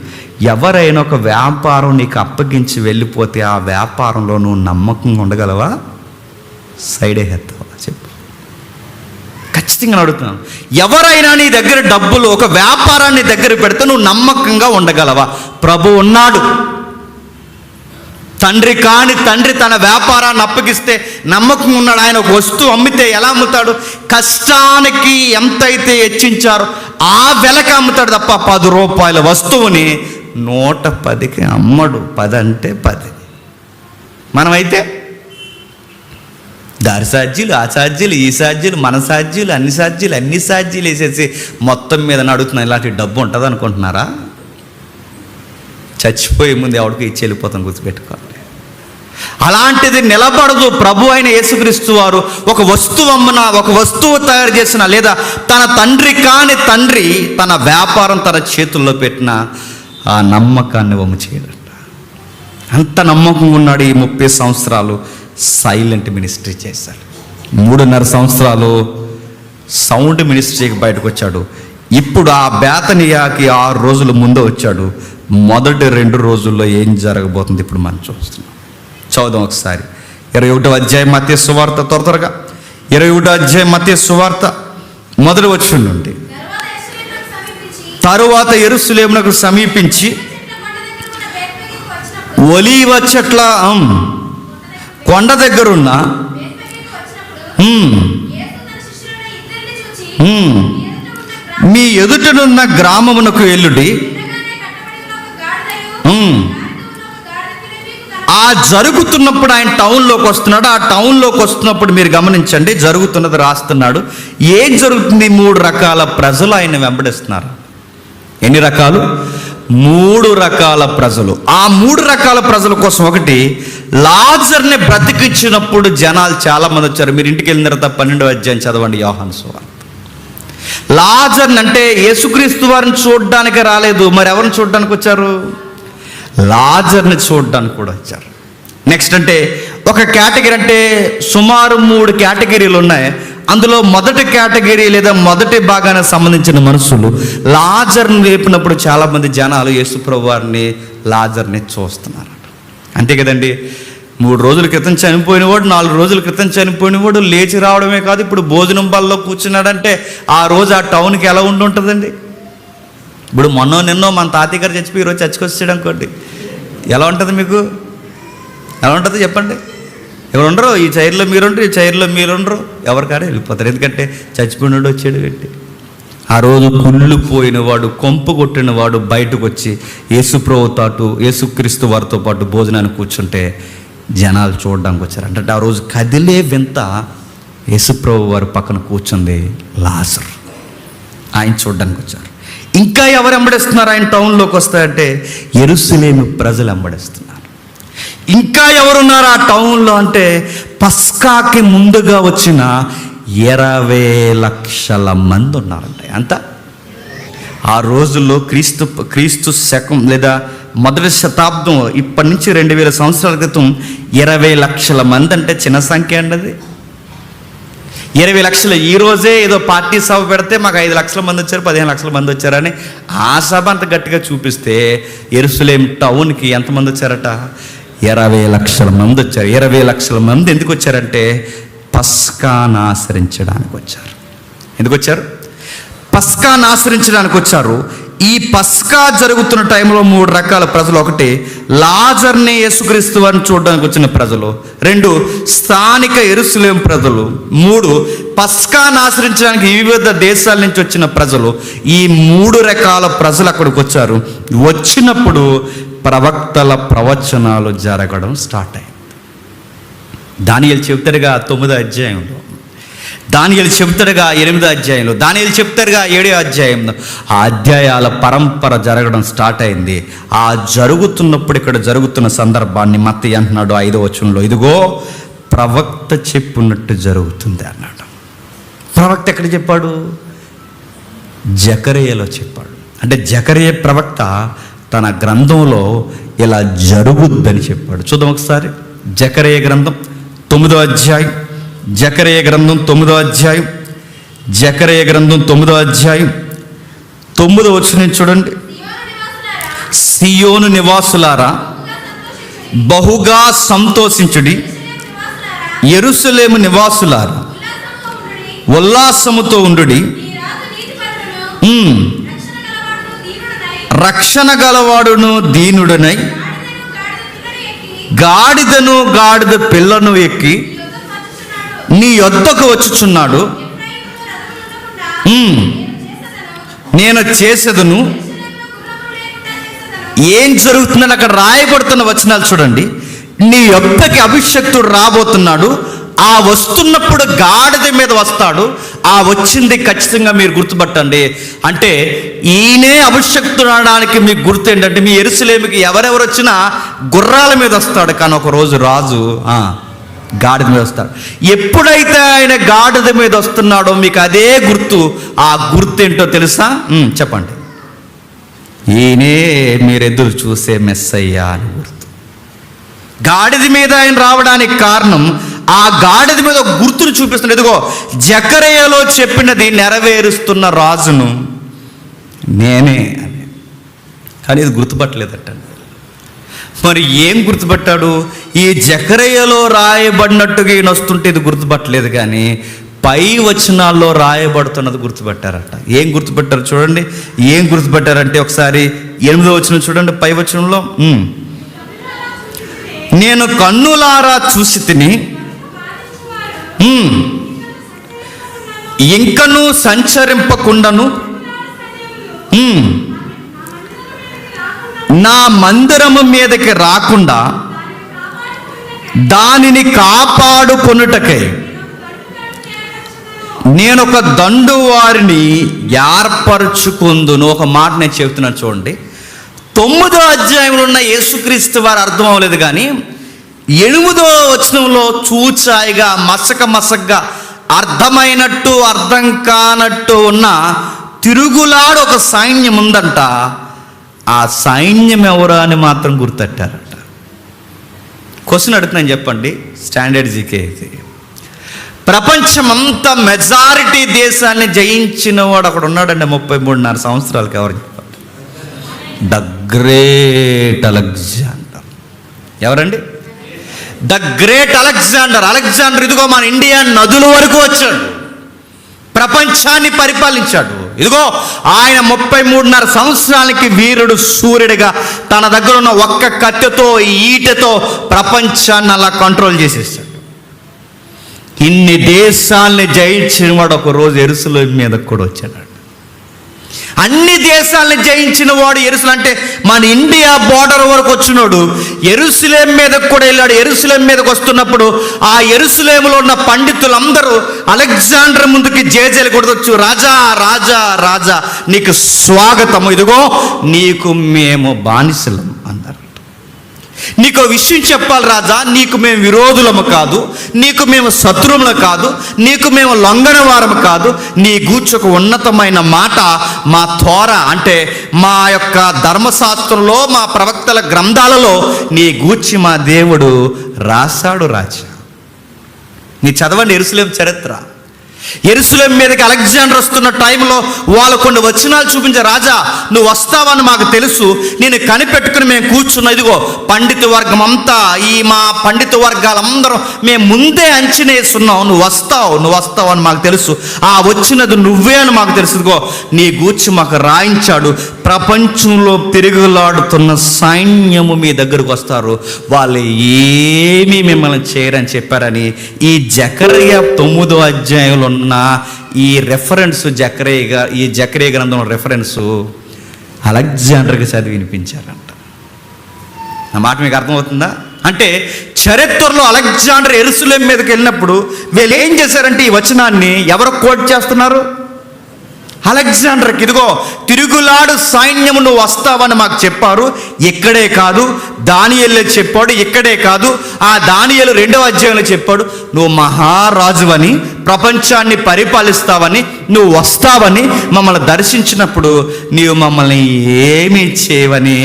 ఎవరైనా ఒక వ్యాపారం నీకు అప్పగించి వెళ్ళిపోతే ఆ వ్యాపారంలో నువ్వు నమ్మకంగా ఉండగలవా? సైడ్ అయ్యేస్తావా? చెప్పు. ఖచ్చితంగా అడుగుతున్నాను, ఎవరైనా నీ దగ్గర డబ్బులు ఒక వ్యాపారాన్ని దగ్గర పెడితే నువ్వు నమ్మకంగా ఉండగలవా? ప్రభు ఉన్నాడు. తండ్రి కాని తండ్రి తన వ్యాపారాన్ని అప్పగిస్తే నమ్మకంగా ఉన్నాడు. ఆయన ఒక వస్తువు అమ్మితే ఎలా అమ్ముతాడు? కష్టానికి ఎంతైతే హెచ్చించారో ఆ వెలకి అమ్ముతాడు తప్ప 10 రూపాయల వస్తువుని 110కి అమ్మడు. 10 అంటే 10. మనమైతే దారి సాధ్యులు, ఆ సాధ్యులు, ఈ సాధ్యులు, మన సాధ్యులు, అన్ని సాధ్యులు వేసేసి మొత్తం మీద నడుగుతున్నాయి. ఇలాంటి డబ్బు ఉంటుంది అనుకుంటున్నారా? చచ్చిపోయే ముందు ఎవరికి ఇచ్చి వెళ్ళిపోతాం, గుర్తుపెట్టుకోండి. అలాంటిది నిలబడదు. ప్రభు అయిన యేసుక్రీస్తు వారు ఒక వస్తువు అమ్మిన, ఒక వస్తువు తయారు చేసిన, లేదా తన తండ్రి కాని తండ్రి తన వ్యాపారం తన చేతుల్లో పెట్టిన ఆ నమ్మకాన్ని వమ్ము చేయడట. అంత నమ్మకంగా ఉన్నాడు. ఈ 30 సంవత్సరాలు సైలెంట్ మినిస్ట్రీ చేశాడు. 3.5 సంవత్సరాలు సౌండ్ మినిస్ట్రీకి బయటకు వచ్చాడు. ఇప్పుడు ఆ బేతనియాకి 6 రోజుల ముందు వచ్చాడు. మొదటి 2 రోజుల్లో ఏం జరగబోతుంది ఇప్పుడు మనం చూస్తున్నాం. చదువుదాం ఒకసారి. 21వ అధ్యాయం మత్తయి సువార్త, త్వరగా 21వ అధ్యాయం మత్తయి సువార్త మొదటి వచనం నుండి. తరువాత యెరూషలేమునకు సమీపించి ఒలీవ చెట్ల కొండ దగ్గరున్న మీ ఎదుటనున్న గ్రామమునకు వెళ్ళుడి, ఆ జరుగుతున్నప్పుడు ఆయన టౌన్లోకి వస్తున్నాడు. ఆ టౌన్లోకి వస్తున్నప్పుడు మీరు గమనించండి, జరుగుతున్నది రాస్తున్నాడు. ఏం జరుగుతుంది? 3 రకాల ప్రజలు ఆయన వెంబడిస్తున్నారు. ఎన్ని రకాలు? 3 రకాల ప్రజలు. ఆ 3 రకాల ప్రజల కోసం, ఒకటి, లాజర్ని బ్రతికించినప్పుడు జనాలు చాలామంది వచ్చారు. మీరు ఇంటికి వెళ్ళిన తర్వాత 12వ అధ్యాయం చదవండి, యోహాను సువార్త. లాజర్ని అంటే యేసుక్రీస్తు వారిని చూడడానికి రాలేదు, మరి ఎవరిని చూడడానికి వచ్చారు? లాజర్ని చూడడానికి కూడా వచ్చారు. నెక్స్ట్ అంటే ఒక కేటగిరీ, అంటే సుమారు 3 కేటగిరీలు ఉన్నాయి. అందులో మొదటి కేటగిరీ లేదా మొదటి భాగానికి సంబంధించిన మనుషులు లాజర్ని లేపినప్పుడు చాలామంది జనాలు యేసుప్రభు వారిని, లాజర్ని చూస్తున్నారు. అంతే కదండి. 3 రోజుల క్రితం చనిపోయినవాడు, 4 రోజుల క్రితం చనిపోయినవాడు లేచి రావడమే కాదు, ఇప్పుడు భోజనం బల్లో కూర్చున్నాడంటే ఆ రోజు ఆ టౌన్కి ఎలా ఉంటుందండి? ఇప్పుడు నిన్నో మన తాతయ్య గారు చచ్చిపోయి ఈరోజు చర్చకు వచ్చాడు అనుకోండి, ఎలా ఉంటుంది? మీకు ఎలా ఉంటుంది చెప్పండి? ఎవరు ఉండరు, ఈ చైర్లో మీరుండరు, ఈ చైర్లో మీరుండరు, ఎవరికాడే వెళ్ళిపోతారు. ఎందుకంటే చచ్చిపోయినాడు వచ్చాడు పెట్టి. ఆ రోజు కుళ్ళిపోయినవాడు, కొంపు కొట్టినవాడు బయటకు వచ్చి యేసుక్రీస్తు వారితో పాటు భోజనానికి కూర్చుంటే జనాలు చూడడానికి వచ్చారు. అంటే ఆ రోజు కదిలే వింత యేసుప్రభు వారి పక్కన కూర్చుంది లాజర్. ఆయన చూడడానికి వచ్చారు. ఇంకా ఎవరు వెంబడిస్తున్నారు ఆయన టౌన్లోకి వస్తాయంటే? యెరూషలేము ప్రజలు వెంబడిస్తున్నారు. ఇంకా ఎవరున్నారు ఆ టౌన్లో అంటే పస్కాకి ముందుగా వచ్చిన 20 లక్షల మంది ఉన్నారంట. అంత ఆ రోజుల్లో క్రీస్తు శకం లేదా మొదటి శతాబ్దం, ఇప్పటి నుంచి 2000 సంవత్సరాల క్రితం 20 లక్షల మంది అంటే చిన్న సంఖ్య అండి అది. 20 లక్షలు. ఈరోజే ఏదో పార్టీ సభ పెడితే మాకు 5 లక్షల మంది వచ్చారు, 15 లక్షల మంది వచ్చారని ఆ సభ అంత గట్టిగా చూపిస్తే యెరూషలేం టౌన్కి ఎంతమంది వచ్చారట? 20 లక్షల మంది వచ్చారు. 20 లక్షల మంది ఎందుకు వచ్చారంటే పస్కాను ఆచరించడానికి వచ్చారు. ఎందుకు వచ్చారు? పస్కాను ఆచరించడానికి వచ్చారు. ఈ పస్కా జరుగుతున్న టైంలో 3 రకాల ప్రజలు. ఒకటి, లాజర్ని యేసుక్రీస్తు వారిని చూడడానికి వచ్చిన ప్రజలు. 2, స్థానిక యెరూషలేం ప్రజలు. 3, పస్కాను ఆచరించడానికి వివిధ దేశాల నుంచి వచ్చిన ప్రజలు. ఈ 3 రకాల ప్రజలు అక్కడికి వచ్చారు. వచ్చినప్పుడు ప్రవక్తల ప్రవచనాలు జరగడం స్టార్ట్ అయింది. దానియేలు చెప్తాడుగా 9వ అధ్యాయంలో, దానియేలు చెప్తాడుగా 8వ అధ్యాయంలో, దానియేలు చెప్తాడుగా 7వ అధ్యాయంలో. ఆ అధ్యాయాల పరంపర జరగడం స్టార్ట్ అయింది. ఆ జరుగుతున్నప్పుడు ఇక్కడ జరుగుతున్న సందర్భాన్ని మత్తయి అంటున్నాడు 5వ వచనంలో, ఇదిగో ప్రవక్త చెప్పున్నట్టు జరుగుతుంది అన్నాడు. ప్రవక్త ఎక్కడ చెప్పాడు? జకరియలో చెప్పాడు. అంటే జకరియా ప్రవక్త తన గ్రంథంలో ఇలా జరుగుద్దని చెప్పాడు. చూద్దాం ఒకసారి. జకరియా గ్రంథం 9వ అధ్యాయం. జకరియా గ్రంథం 9వ అధ్యాయం. జకరియా గ్రంథం 9వ అధ్యాయం 9వ వచనం చూడండి. సియోను నివాసులారా బహుగా సంతోషించుడి, యెరూషలేము నివాసులారా ఉల్లాసముతో ఉండుడి. రక్షణ గలవాడును దీనుడనై గాడిదను గాడిద పిల్లను ఎక్కి నీ యొద్దకు వచ్చుచున్నాడు. నేను చేసేదను. ఏం జరుగుతుందని అక్కడ రాయబడుతున్న వచనాలు చూడండి. నీ యొద్దకి అభిషక్తుడు రాబోతున్నాడు. ఆ వస్తున్నప్పుడు గాడిద మీద వస్తాడు. ఆ వచ్చింది ఖచ్చితంగా మీరు గుర్తుపట్టండి. అంటే ఈయనే అభిషక్తుడు అనడానికి మీకు గుర్తు ఏంటంటే, మీ యెరూషలేముకి ఎవరెవరు వచ్చినా గుర్రాల మీద వస్తాడు, కానీ ఒక రోజు రాజు గాడిద మీద వస్తాడు. ఎప్పుడైతే ఆయన గాడిద మీద వస్తున్నాడో మీకు అదే గుర్తు. ఆ గుర్తు ఏంటో తెలుసా? చెప్పండి. ఈయనే మీరు ఎదురు చూసే మెస్సయ్యా అని గుర్తు. గాడిద మీద ఆయన రావడానికి కారణం, ఆ గాడిద మీద ఒక గుర్తును చూపిస్తున్నాడు. ఇదిగో జకరియలో చెప్పినది నెరవేరుస్తున్న రాజును నేనే అని. కానీ ఇది గుర్తుపట్టలేదట. మరి ఏం గుర్తుపట్టాడు? ఈ జకరియలో రాయబడినట్టుగా ఈయన వస్తుంటే ఇది గుర్తుపట్టలేదు, కానీ పై వచనాల్లో రాయబడుతున్నది గుర్తుపట్టారట. ఏం గుర్తుపట్టారు చూడండి. ఏం గుర్తుపట్టారంటే ఒకసారి 8వ వచనం చూడండి. పై వచనంలో, నేను కన్నులారా చూసి తిని ఇంకను సంచరింపకుండాను నా మందిరము మీదకి రాకుండా దానిని కాపాడుకొనుటకై నేను ఒక దండు వారిని ఏర్పరచుకుందును. ఒక మాట నేను చెబుతున్నాను చూడండి. 9వ అధ్యాయంలో ఉన్న యేసుక్రీస్తు వారు అర్థం అవ్వలేదు, కానీ 8వ వచనంలో చూచాయిగా మసకగా అర్థమైనట్టు అర్థం కానట్టు ఉన్న తిరుగులాడు ఒక సైన్యం ఉందంట. ఆ సైన్యం ఎవరా అని మాత్రం గుర్తట్టారట. క్వశ్చన్ అడుగుతున్నాను, చెప్పండి. Standard GK. ప్రపంచమంతా మెజారిటీ దేశాన్ని జయించిన వాడు అక్కడ ఉన్నాడండి 33.5 సంవత్సరాలకి. ఎవరు చెప్పండి? The great Alexander. ఎవరండి? The great Alexander. అలెగ్జాండర్ ఇదిగో మన ఇండియా నదుల వరకు వచ్చాడు, ప్రపంచాన్ని పరిపాలించాడు. ఇదిగో ఆయన 33.5 సంవత్సరాలకి వీరుడు సూర్యుడిగా తన దగ్గర ఉన్న ఒక్క కత్తెతో ఈటెతో ప్రపంచాన్ని అలా కంట్రోల్ చేసేసాడు. ఇన్ని దేశాలని జయించిన వాడు ఒక రోజు యెరూషలేం మీద కూడా వచ్చాడు. అన్ని దేశాలను జయించిన వాడు యెరూషలేం అంటే మన ఇండియా బోర్డర్ వరకు వచ్చినాడు. యెరూషలేం మీదకు కూడా వెళ్ళాడు. యెరూషలేం మీదకి వస్తున్నప్పుడు ఆ యెరూషలేములో ఉన్న పండితులందరూ అలెగ్జాండర్ ముందుకి జేజేలు కొడవచ్చు. రాజా రాజా రాజా నీకు స్వాగతము, ఇదిగో నీకు మేము బానిసలం అన్నారు. నీకు విషయం చెప్పాలి రాజా, నీకు మేము విరోధులము కాదు, నీకు మేము శత్రువులు కాదు, నీకు మేము లొంగన వారము కాదు. నీ గూర్చి ఒక ఉన్నతమైన మాట మా తోర అంటే మా యొక్క ధర్మశాస్త్రంలో, మా ప్రవక్తల గ్రంథాలలో నీ గూర్చి మా దేవుడు రాశాడు రాజా. నీ చదవండి యెరూషలేం చరిత్ర. యెరూషలేం మీదకి అలెగ్జాండర్ వస్తున్న టైంలో వాళ్ళు కొన్ని వచనాలు చూపించే, రాజా నువ్వు వస్తావని మాకు తెలుసు, నేను కనిపెట్టుకుని మేము కూర్చున్న, ఇదిగో పండిత వర్గం అంతా, ఈ మా పండిత వర్గాలందరం మేము ముందే అంచనా వేస్తున్నాం, నువ్వు వస్తావు అని మాకు తెలుసు, ఆ వచ్చినది నువ్వే అని మాకు తెలుసు, ఇదిగో నీ గూర్చి మాకు రాయించాడు, ప్రపంచంలో తిరుగులాడుతున్న సైన్యము మీ దగ్గరకు వస్తారు, వాళ్ళు ఏమీ మిమ్మల్ని చేయరని చెప్పారని ఈ జకర్యా 9వ అధ్యాయంలో ఉన్న ఈ రెఫరెన్స్ ఈ జకర్యా గ్రంథంలో రెఫరెన్సు అలెగ్జాండర్కి చదివి వినిపించారంట. నా మాట మీకు అర్థమవుతుందా? అంటే చరిత్రలో అలెగ్జాండర్ యెరూషలేం మీదకి వెళ్ళినప్పుడు వీళ్ళు ఏం చేశారంటే ఈ వచనాన్ని ఎవరు కోట్ చేస్తున్నారు? అలెగ్జాండర్కి, ఇదిగో తిరుగులాడు సైన్యము నువ్వు వస్తావని మాకు చెప్పారు. ఇక్కడే కాదు, దానియేలు చెప్పాడు, ఇక్కడే కాదు, ఆ దానియేలు 2వ అధ్యాయంలో చెప్పాడు, నువ్వు మహారాజువని, ప్రపంచాన్ని పరిపాలిస్తావని, నువ్వు వస్తావని, మమ్మల్ని దర్శించినప్పుడు నీవు మమ్మల్ని ఏమీ చేయవని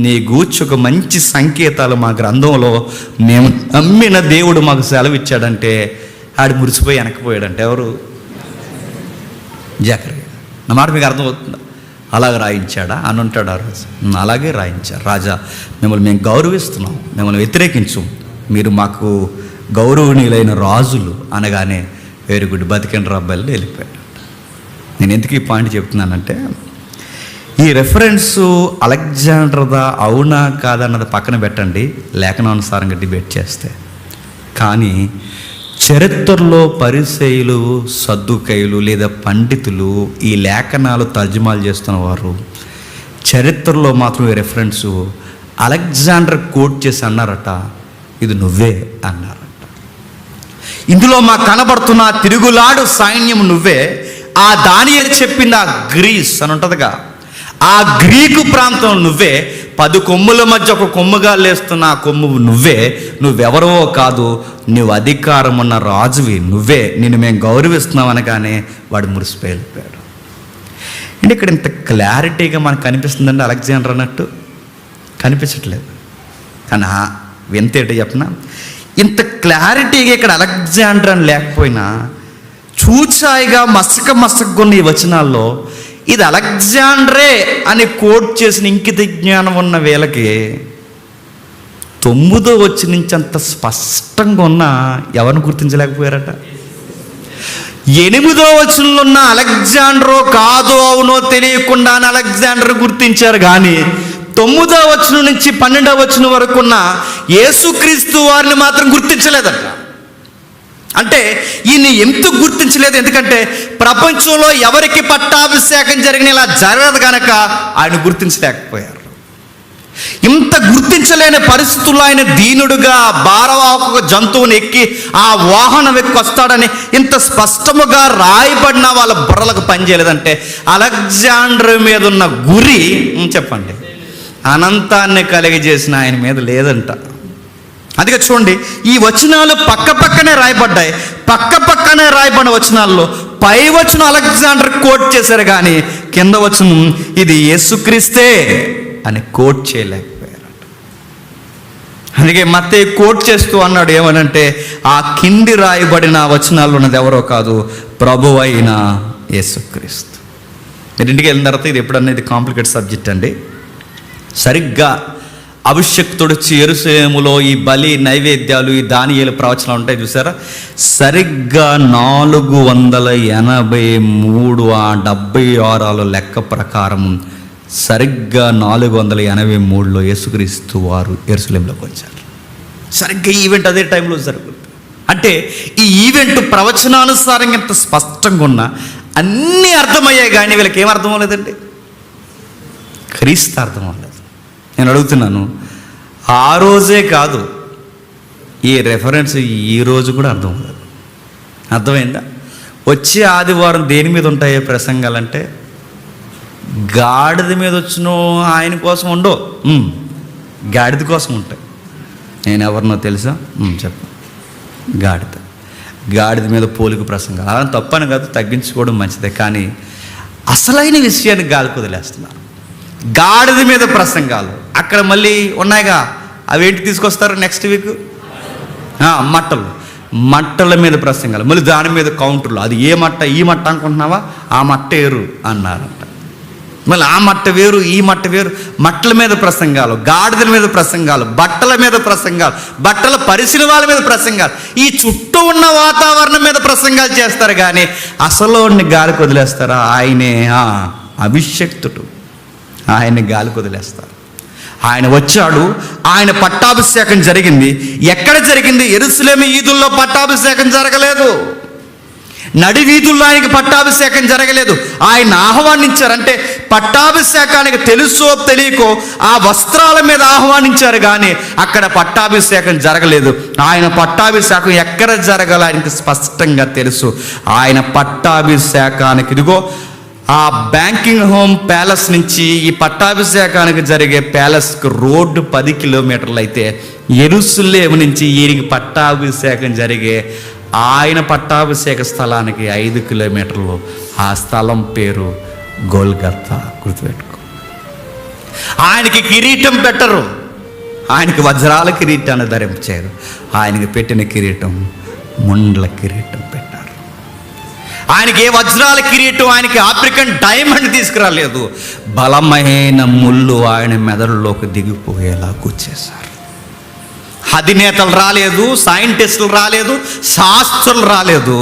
నీ గూర్చి ఒక మంచి సంకేతాలు మా గ్రంథంలో మేము నమ్మిన దేవుడు మాకు సెలవిచ్చాడంటే ఆడు మురిసిపోయి వెనక్కిపోయాడంటే ఎవరు? జకర్యా. నా మాట మీకు అర్థమవుతుందా? అలాగే రాయించాడా అని ఉంటాడు ఆ రోజు. అలాగే రాయించారు. రాజా మిమ్మల్ని మేము గౌరవిస్తున్నాం, మిమ్మల్ని వ్యతిరేకించు, మీరు మాకు గౌరవనీయులైన రాజులు అనగానే వెరీ గుడ్ బతికండి రాబ్బాయిలు వెళ్ళిపోయాడు. నేను ఎందుకు ఈ పాయింట్ చెప్తున్నానంటే ఈ రెఫరెన్సు అలెగ్జాండర్దా అవునా కాదన్నది పక్కన పెట్టండి, లేఖనానుసారంగా డిబేట్ చేస్తే. కానీ చరిత్రలో పరిసయ్యులు, సద్దుకయ్యులు లేదా పండితులు ఈ లేఖనాలు తర్జుమాలు చేస్తున్న వారు చరిత్రలో మాత్రం ఈ రెఫరెన్సు అలెగ్జాండర్ కోట్ చేసి అన్నారట, ఇది నువ్వే అన్నారట. ఇందులో మాకు కనబడుతున్న తిరుగులాడు సైన్యం నువ్వే. ఆ దానియేలు చెప్పింది ఆ గ్రీస్ అని ఉంటుందిగా, ఆ గ్రీకు ప్రాంతం నువ్వే. 10 కొమ్ముల మధ్య ఒక కొమ్ముగా లేస్తున్న ఆ కొమ్ము నువ్వే. నువ్వెవరో కాదు, నువ్వు అధికారం ఉన్న రాజువి నువ్వే, నిన్ను మేము గౌరవిస్తున్నాం అనగానే వాడు మురిసిపోయి వెళ్ళిపోయాడు. అంటే ఇక్కడ ఇంత క్లారిటీగా మనకు కనిపిస్తుందండి అలెగ్జాండర్ అన్నట్టు కనిపించట్లేదు. కానీ వింత ఏంటో చెప్పనా, ఇంత క్లారిటీగా ఇక్కడ అలెగ్జాండర్ అని లేకపోయినా చూచాయిగా మసకగున్న ఈ వచనాల్లో ఇది అలెగ్జాండరే అని కోట్ చేసిన ఇంకిత జ్ఞానం ఉన్న వీళ్ళకి 9వ వచనం నుంచి అంత స్పష్టంగా ఉన్న ఎవరిని గుర్తించలేకపోయారట. 8వ వచనంలో ఉన్న అలెగ్జాండరో కాదో అవునో తెలియకుండా అలెగ్జాండర్ గుర్తించారు. కానీ 9వ వచనం నుంచి 12వ వచనం వరకు ఉన్న యేసుక్రీస్తు వారిని మాత్రం గుర్తించలేదట. అంటే ఈయన్ని ఎందుకు గుర్తించలేదు? ఎందుకంటే ప్రపంచంలో ఎవరికి పట్టాభిషేకం జరిగిన ఇలా జరగదు కనుక ఆయన గుర్తించలేకపోయారు. ఇంత గుర్తించలేని పరిస్థితుల్లో ఆయన దీనుడుగా భారవాహక జంతువుని ఎక్కి ఆ వాహనం ఎక్కి వస్తాడని ఇంత స్పష్టముగా రాయబడిన వాళ్ళ బుర్రలకు పనిచేయలేదంటే అలెగ్జాండర్ మీద ఉన్న గురి చెప్పండి అనంతాన్ని కలిగజేసిన ఆయన మీద లేదంట. అందుకే చూడండి, ఈ వచనాలు పక్కనే రాయబడ్డాయి. పక్కనే రాయబడిన వచనాల్లో పై వచనం అలెగ్జాండర్ కోట్ చేశారు, కానీ కింద వచనం ఇది యేసుక్రీస్తే అని కోట్ చేయలేకపోయారట. అందుకే మత్తయి కోట్ చేస్తూ అన్నాడు ఏమనంటే, ఆ కింది రాయబడిన వచనాల్లో ఉన్నది ఎవరో కాదు, ప్రభువు అయిన యేసుక్రీస్తు. మీరు ఇంటికి వెళ్ళిన తర్వాత ఇది ఎప్పుడన్నా కాంప్లికేట్ సబ్జెక్ట్ అండి. సరిగ్గా అభిషక్తుడు యెరూషలేములో ఈ బలి నైవేద్యాలు ఈ దానియేలు ప్రవచనాలు ఉంటాయి చూసారా, సరిగ్గా 483 ఆ 76 లెక్క ప్రకారం సరిగ్గా 483లో యేసుక్రీస్తు వారు యెరూషలేములోకి వచ్చారు. సరిగ్గా ఈవెంట్ అదే టైంలో జరుగుతుంది. అంటే ఈ ఈవెంట్ ప్రవచనానుసారంగా ఎంత స్పష్టంగా ఉన్నా అన్నీ అర్థమయ్యాయి, కానీ వీళ్ళకి ఏం అర్థం అవ్వలేదండి, క్రీస్తు అర్థం అవ్వలేదు. నేను అడుగుతున్నాను, ఆ రోజే కాదు ఈ రెఫరెన్స్ ఈ రోజు కూడా అర్థం అవ్వలేదు. అర్థమైందా? వచ్చే ఆదివారం దేని మీద ఉంటాయో ప్రసంగాలంటే గాడిద మీద వచ్చినో ఆయన కోసం ఉండో, గాడిద కోసం ఉంటాయి. నేను ఎవరినో తెలుసా? చెప్పు. గాడిద మీద పోలిక ప్రసంగాలు. అలా తప్పని కాదు, తగ్గించుకోవడం మంచిదే. కానీ అసలైన విషయాన్ని గాలికి వదిలేస్తున్నారు. గాడిద మీద ప్రసంగాలు అక్కడ మళ్ళీ ఉన్నాయిగా, అవేంటి తీసుకొస్తారు నెక్స్ట్ వీక్? మట్టల మీద ప్రసంగాలు, మళ్ళీ దాని మీద కౌంటర్లు. అది ఏ మట్ట, ఈ మట్ట అనుకుంటున్నావా? ఆ మట్ట వేరు అన్నారంట. మళ్ళీ ఆ మట్ట వేరు, ఈ మట్ట వేరు. మట్టల మీద ప్రసంగాలు, గాడిదల మీద ప్రసంగాలు, బట్టల మీద ప్రసంగాలు, బట్టల పరిసిన వాళ్ళ మీద ప్రసంగాలు, ఈ చుట్టూ ఉన్న వాతావరణం మీద ప్రసంగాలు చేస్తారు. కానీ అసలు గాలికి వదిలేస్తారా? ఆయనే అభిషక్తుడు, ఆయన్ని గాలికి వదిలేస్తారు. ఆయన వచ్చాడు, ఆయన పట్టాభిషేకం జరిగింది. ఎక్కడ జరిగింది? యెరూషలేము వీధుల్లో పట్టాభిషేకం జరగలేదు. నడి వీధుల్లో ఆయనకి పట్టాభిషేకం జరగలేదు. ఆయన ఆహ్వానించారు. అంటే పట్టాభిషేకానికి తెలుసో తెలియకో ఆ వస్త్రాల మీద ఆహ్వానించారు, కానీ అక్కడ పట్టాభిషేకం జరగలేదు. ఆయన పట్టాభిషేకం ఎక్కడ జరగాలో ఆయనకి స్పష్టంగా తెలుసు. ఆయన పట్టాభిషేకానికి ఇదిగో ఆ బ్యాంకింగ్ హోమ్ ప్యాలెస్ నుంచి ఈ పట్టాభిషేకానికి జరిగే ప్యాలెస్కి రోడ్డు 10 కిలోమీటర్లు అయితే, యెరూషలేము నుంచి ఈయనకి పట్టాభిషేకం జరిగే ఆయన పట్టాభిషేక స్థలానికి 5 కిలోమీటర్లు. ఆ స్థలం పేరు గోల్గొతా. గుర్తుపెట్టుకో. ఆయనకి కిరీటం పెట్టరు, ఆయనకి వజ్రాల కిరీటాన్ని ధరించారు. ఆయనకి పెట్టిన కిరీటం ముండ్ల కిరీటం పెట్టారు. ఆయనకి ఏ వజ్రాల కిరీటం, ఆయనకి ఆఫ్రికన్ డైమండ్ తీసుకురాలేదు. బలమైన ముళ్ళు ఆయన మెదడులోకి దిగిపోయేలా కూర్చేశారు. అధినేతలు రాలేదు, సైంటిస్టులు రాలేదు, శాస్త్రులు రాలేదు,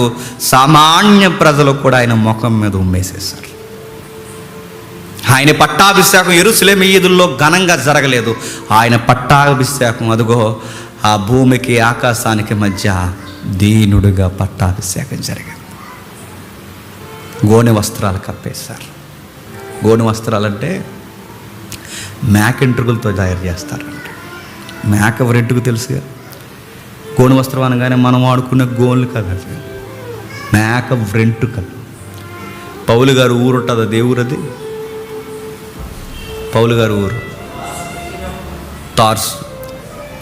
సామాన్య ప్రజలు కూడా ఆయన ముఖం మీద ఉమ్మేసేశారు. ఆయన పట్టాభిషేకం యెరూషలేము వీధుల్లో ఘనంగా జరగలేదు. ఆయన పట్టాభిషేకం అదిగో ఆ భూమికి ఆకాశానికి మధ్య దీనుడుగా పట్టాభిషేకం జరిగింది. గోనె వస్త్రాలు కప్పేశారు. గోనె వస్త్రాలు అంటే మేక వెంట్రుకలతో తయారు చేస్తారంట. మేక వెంట్రుక తెలుసుగా. గోనె వస్త్రం అనగానే మనం వాడుకునే గోన్లు కదా, మేక వెంట్రుకలు. పౌలు గారు ఊరు ఉంటుంది, అది ఊరది. పౌలు గారు ఊరు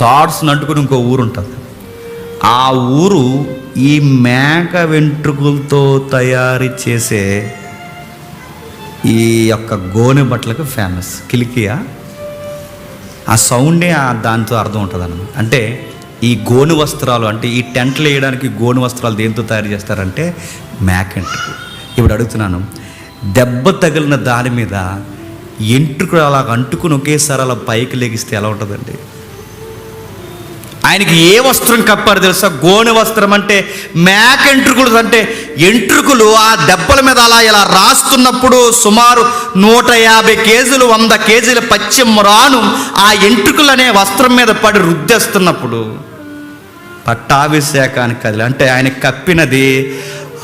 తార్స్ నట్టుకుని ఇంకో ఊరు ఉంటుంది. ఆ ఊరు ఈ మేక వెంట్రుకలతో తయారు చేసే ఈ యొక్క గోనె బట్టలకు ఫేమస్. కిలికియా, ఆ సౌండే దాంతో అర్థం ఉంటుంది అన్నమాట. అంటే ఈ గోనె వస్త్రాలు, అంటే ఈ టెంట్లు వేయడానికి గోనె వస్త్రాలు దేంతో తయారు చేస్తారంటే మేక వెంట్రుకలు. ఇప్పుడు అడుగుతున్నాను, దెబ్బ తగిలిన దాని మీద ఎంట్రుకలు అలా అంటుకుని ఒకేసారి అలా పైకి లెగిస్తే ఎలా ఉంటుందండి? ఆయనకి ఏ వస్త్రం కప్పారు తెలుసా? గోనె వస్త్రం. అంటే మేక ఎంట్రుకలు, అంటే ఎంట్రుకలు ఆ దెబ్బల మీద అలా ఇలా రాస్తున్నప్పుడు సుమారు 150 కేజీలు 100 కేజీల పచ్చిమరాను ఆ ఎంట్రుకలు అనే వస్త్రం మీద పడి రుద్దేస్తున్నప్పుడు పట్టాభిషేకానికి కదిలి, అంటే ఆయన కప్పినది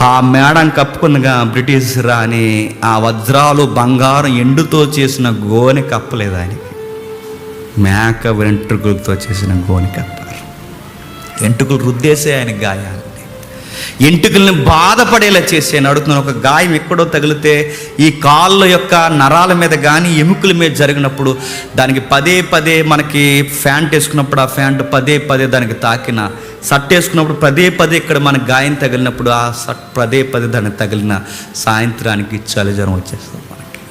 ఆ మేడం కప్పుకుందిగా బ్రిటిష్ రాణి, ఆ వజ్రాలు బంగారం ఎండుతో చేసిన గోనె కప్పలేదు ఆయనకి, మేక వెంట్రుకలతో చేసిన గోనె కప్పారు. ఎంటుకలు రుద్దేసే ఆయన గాయాలని, ఎంటుకల్ని బాధపడేలా చేసే. అడుగుతున్నాను, ఒక గాయం ఎక్కడో తగిలితే ఈ కాళ్ళ యొక్క నరాల మీద కానీ ఎముకల మీద జరిగినప్పుడు దానికి పదే మనకి ఫ్యాంట్ వేసుకున్నప్పుడు ఆ ఫ్యాంట్ పదే దానికి తాకిన, షర్ట్ వేసుకున్నప్పుడు పదే ఇక్కడ మనకి గాయం తగిలినప్పుడు ఆ షర్ట్ పదే దానికి తగిలిన సాయంత్రానికి చలి జ్వరం వచ్చేస్తుంది. మనకి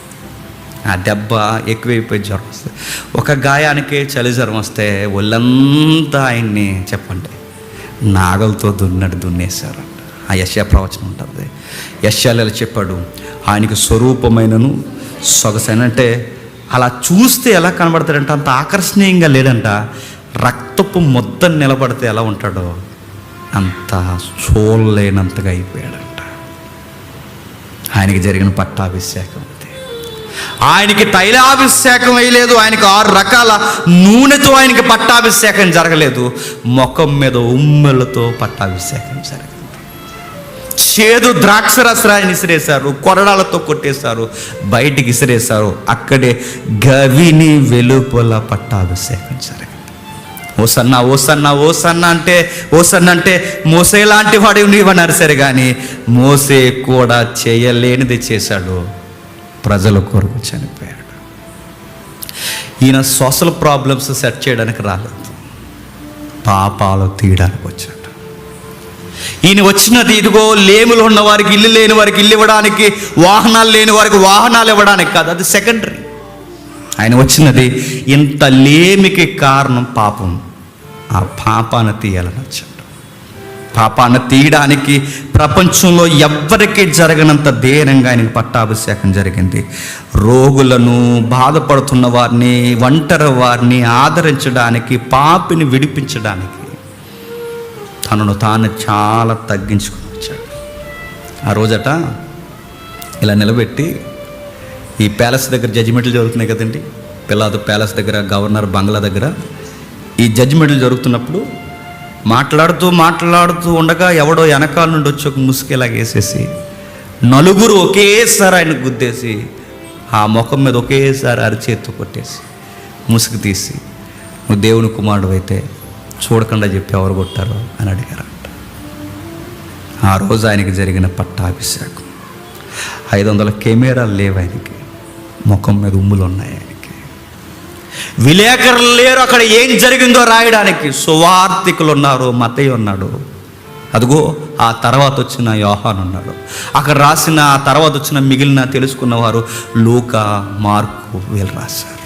ఆ దెబ్బ ఎక్కువైపోయి జ్వరం వస్తుంది. ఒక గాయానికే చలి జ్వరం వస్తే ఒళ్ళంతా ఆయన్ని చెప్పండి నాగలతో దున్నేశారంట. ఆ యెషయా ప్రవచనం ఉంటుంది. యెషయాలో చెప్పాడు, ఆయనకు స్వరూపమైనను సొగసైన, అంటే అలా చూస్తే ఎలా కనబడతాడంట, అంత ఆకర్షణీయంగా లేడంట. రక్తపు ముద్ద నిలబడితే ఎలా ఉంటాడో అంత చూడలేనంతగా అయిపోయాడంట. ఆయనకి జరిగిన పట్టాభిషేకం అది. ఆయనకి తైలాభిషేకం వేయలేదు, ఆయనకి 6 రకాల నూనెతో ఆయనకి పట్టాభిషేకం జరగలేదు. ముఖం మీద ఉమ్మెలతో పట్టాభిషేకం జరిగింది. చేదు ద్రాక్ష రసాన్ని విసిరేశారు, కొరడాలతో కొట్టేశారు, బయటికి విసిరేశారు. అక్కడే గవిని వెలుపల పట్టాభిషేకం జరిగింది. ఓసన్నా అంటే మోసే లాంటి వాడు నీవన్నారు సరే, కానీ మోసే కూడా చేయలేనిది చేశాడు, ప్రజల కొరకు చనిపోయాడు. ఈయన సోషల్ ప్రాబ్లమ్స్ సెట్ చేయడానికి రాలేదు. పాపాలు తీయడానికి వచ్చాడు. ఈయన వచ్చినది ఇదిగో లేములు ఉన్న వారికి ఇల్లు లేని వారికి ఇల్లు ఇవ్వడానికి, వాహనాలు లేని వారికి వాహనాలు ఇవ్వడానికి కాదు, అది సెకండరీ. ఆయన వచ్చినది ఇంత లేమికి కారణం పాపం. ఆ పాపాన్ని తీయాలని వచ్చాడు. పాపాన్ని తీయడానికి ప్రపంచంలో ఎవ్వరికీ జరగనంత ధైర్యంగా ఆయనకి పట్టాభిషేకం జరిగింది. రోగులను, బాధపడుతున్న వారిని, ఒంటరి వారిని ఆదరించడానికి, పాపిని విడిపించడానికి తనను తాను చాలా తగ్గించుకుని వచ్చాడు. ఆ రోజట ఇలా నిలబెట్టి, ఈ ప్యాలెస్ దగ్గర జడ్జిమెంట్లు జరుగుతున్నాయి కదండి, పిలాతు ప్యాలెస్ దగ్గర, గవర్నర్ బంగ్లా దగ్గర ఈ జడ్జిమెంట్లు జరుగుతున్నప్పుడు మాట్లాడుతూ ఉండగా ఎవడో వెనకాల నుండి వచ్చి ఒక ముసుకేలాగేసేసి నలుగురు ఒకేసారి ఆయన గుద్దేసి ఆ ముఖం మీద ఒకేసారి అరిచేత్తు కొట్టేసి ముసుగు తీసి, నువ్వు దేవుని కుమారుడు అయితే చూడకుండా చెప్పి ఎవరు కొట్టారో అని అడిగారంట. ఆ రోజు ఆయనకి జరిగిన పట్టాభిషేకం. 500 కెమెరాలు లేవు ఆయనకి, ముఖం మీద ఉమ్ములు ఉన్నాయి ఆయనకి. విలేకరులు లేరు అక్కడ ఏం జరిగిందో రాయడానికి. సువార్తికులు ఉన్నారు, మత్తయి ఉన్నాడు, అదిగో ఆ తర్వాత వచ్చిన యోహాను ఉన్నాడు. అక్కడ రాసిన ఆ తర్వాత వచ్చిన మిగిలిన తెలుసుకున్నవారు లూకా, మార్కు వీళ్ళు రాశారు.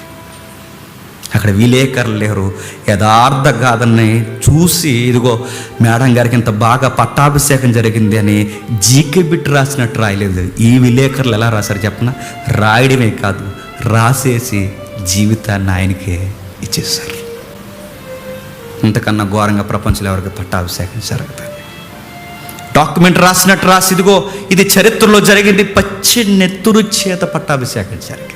అక్కడ విలేకరులు లేరు. యథార్థ గాథని చూసి ఇదిగో మేడం గారికి ఇంత బాగా పట్టాభిషేకం జరిగింది అని జీకే బిట్ రాసినట్టు రాయలేదు. ఈ విలేకరులు ఎలా రాశారు చెప్పనా? రాయడమే కాదు, రాసేసి జీవితాన్ని ఆయనకే ఇచ్చేశారు. ఇంతకన్నా ఘోరంగా ప్రపంచంలో ఎవరికి పట్టాభిషేకం జరుగుతుంది. డాక్యుమెంట్ రాసినట్టు రాసి ఇదిగో ఇది చరిత్రలో జరిగింది, పచ్చి నెత్తురు చేత పట్టాభిషేకం జరిగింది.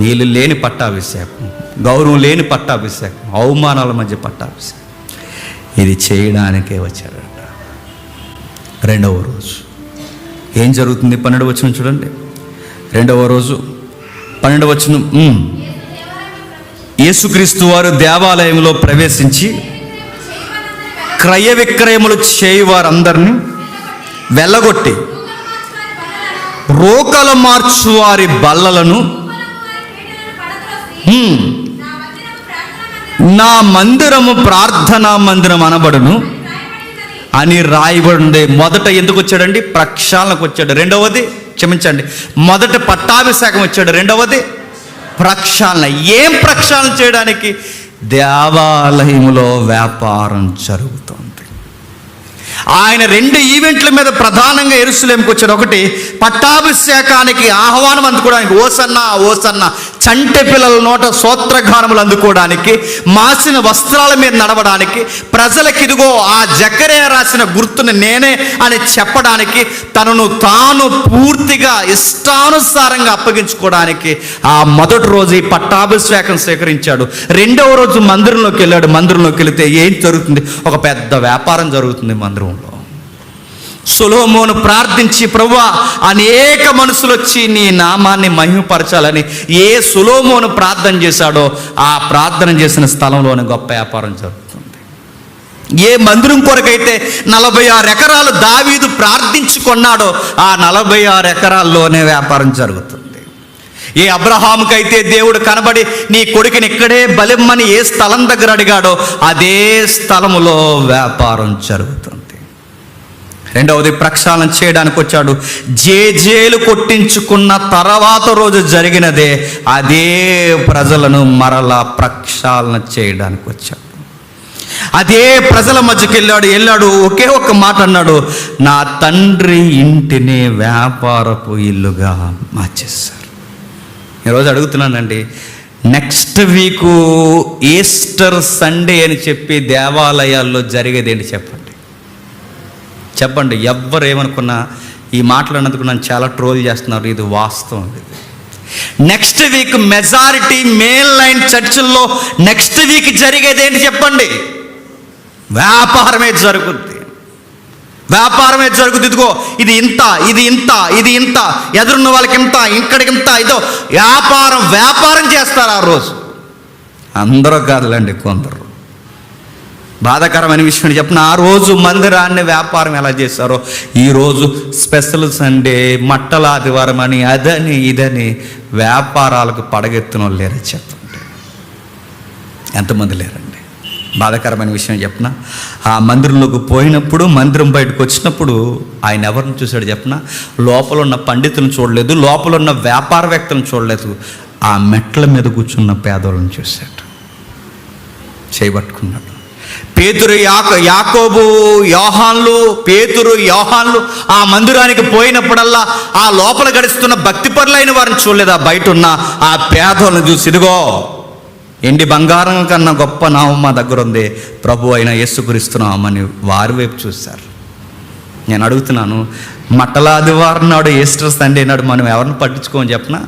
నీళ్ళు లేని పట్టాభిషేకం, గౌరవం లేని పట్టాభిషేకం, అవమానాల మధ్య పట్టాభిషేకం. ఇది చేయడానికే వచ్చాడట. 2వ రోజు ఏం జరుగుతుంది? 12వ వచనం చూడండి. 2వ రోజు 12వ వచనం, యేసుక్రీస్తు వారు దేవాలయంలో ప్రవేశించి క్రయ విక్రయములు చేయువారందరినీ వెళ్ళగొట్టి రోకలు మార్చు వారి బల్లలను నా మందిరము ప్రార్థనా మందిరం అనబడును అని రాయబడింది. మొదట ఎందుకు వచ్చాడండి? ప్రక్షాళనకు వచ్చాడు. రెండవది క్షమించండి, మొదట పట్టాభిషేకం వచ్చాడు, రెండవది ప్రక్షాళన. ఏం ప్రక్షాళన చేయడానికి? దేవాలయంలో వ్యాపారం జరుగుతుంది. ఆయన 2 ఈవెంట్ల మీద ప్రధానంగా యెరూషలేముకి వచ్చాడు. ఒకటి పట్టాభిషేకానికి ఆహ్వానం అందుకోవడానికి, ఓసన్నా ఓసన్నా చంటి పిల్లల నోట స్తోత్రగానములు అందుకోవడానికి, మాసిన వస్త్రాల మీద నడవడానికి, ప్రజలకు ఇదిగో ఆ జకరియా రాసిన గుర్తుని నేనే అని చెప్పడానికి, తనను తాను పూర్తిగా ఇష్టానుసారంగా అప్పగించుకోవడానికి ఆ మొదటి రోజు ఈ పట్టాభిషేకం స్వీకరించాడు. 2వ రోజు మందిరంలోకి వెళ్ళాడు. మందిరంలోకి వెళితే ఏం జరుగుతుంది? ఒక పెద్ద వ్యాపారం జరుగుతుంది మందిరంలో. సొలొమోను ప్రార్థించి, ప్రభువా అనేక మనుషులు వచ్చి నీ నామాన్ని మహిమపరచాలని ఏ సొలొమోను ప్రార్థన చేశాడో ఆ ప్రార్థన చేసిన స్థలంలోనే గొప్ప వ్యాపారం జరుగుతుంది. ఏ మందిరం కొరకైతే 46 ఎకరాలు దావీదు ప్రార్థించుకున్నాడో ఆ 46 ఎకరాల్లోనే వ్యాపారం జరుగుతుంది. ఏ అబ్రహాముకైతే దేవుడు కనబడి నీ కొడుకుని ఇక్కడే బలిమ్మని ఏ స్థలం దగ్గర అడిగాడో అదే స్థలములో వ్యాపారం జరుగుతుంది. రెండవది ప్రక్షాళన చేయడానికి వచ్చాడు. జేజేలు కొట్టించుకున్న తర్వాత రోజు జరిగినదే అదే ప్రజలను మరలా ప్రక్షాళన చేయడానికి వచ్చాడు. అదే ప్రజల మధ్యకి వెళ్ళాడు. ఒకే ఒక్క మాట అన్నాడు, నా తండ్రి ఇంటిని వ్యాపారపు ఇల్లుగా మార్చేశారు. ఈరోజు అడుగుతున్నానండి, నెక్స్ట్ వీకు ఈస్టర్ సండే అని చెప్పి దేవాలయాల్లో జరిగేది ఏంటి చెప్పండి. ఎవ్వరు ఏమనుకున్నా ఈ మాట్లాడినందుకు నన్ను చాలా ట్రోల్ చేస్తున్నారు. ఇది వాస్తవం. Next week majority main line చర్చిల్లో నెక్స్ట్ వీక్ జరిగేది ఏంటి చెప్పండి? వ్యాపారమే జరుగుద్ది. ఇదిగో ఇది ఇంత, ఇది ఇంత, ఇది ఇంత, ఎదురున్న వాళ్ళకి ఇంత, ఇక్కడికి ఇంత, ఇదో వ్యాపారం చేస్తారు ఆ రోజు. అందరూ కాదులండి, కొందరు. బాధాకరమైన విషయం చెప్పిన, ఆ రోజు మందిరాన్ని వ్యాపారం ఎలా చేశారో ఈరోజు స్పెషల్ సండే, మట్టల ఆదివారం అని అదని ఇదని వ్యాపారాలకు పడగెత్తిన వాళ్ళు లేరు చెప్పండి. ఎంతమంది లేరండి? బాధాకరమైన విషయం చెప్పిన, ఆ మందిరంలోకి పోయినప్పుడు, మందిరం బయటకు వచ్చినప్పుడు ఆయన ఎవరిని చూశాడు చెప్పిన? లోపల ఉన్న పండితులను చూడలేదు, లోపల ఉన్న వ్యాపారవేత్తలను చూడలేదు, ఆ మెట్ల మీద కూర్చున్న పేదోళ్ళని చూశాడు. చేయబట్టుకున్నాడు. పేతురు, యాకోబు, యోహాన్లు, పేతురు, యోహాన్లు ఆ మందిరానికి పోయినప్పుడల్లా ఆ లోపల గడుస్తున్న భక్తిపరులైన వారిని చూడలేదు, ఆ బయట ఉన్న ఆ పేదోళ్ళని చూసి, ఇదిగో ఎండి బంగారం కన్నా గొప్ప నామం మా దగ్గర ఉంది, ప్రభు అయిన యేసుక్రీస్తు నామని వారి వైపు చూశారు. నేను అడుగుతున్నాను, మట్టల ఆదివారం నాడు, ఈస్టర్ సండే నాడు మనం ఎవరిని పట్టించుకోమని చెప్పనా?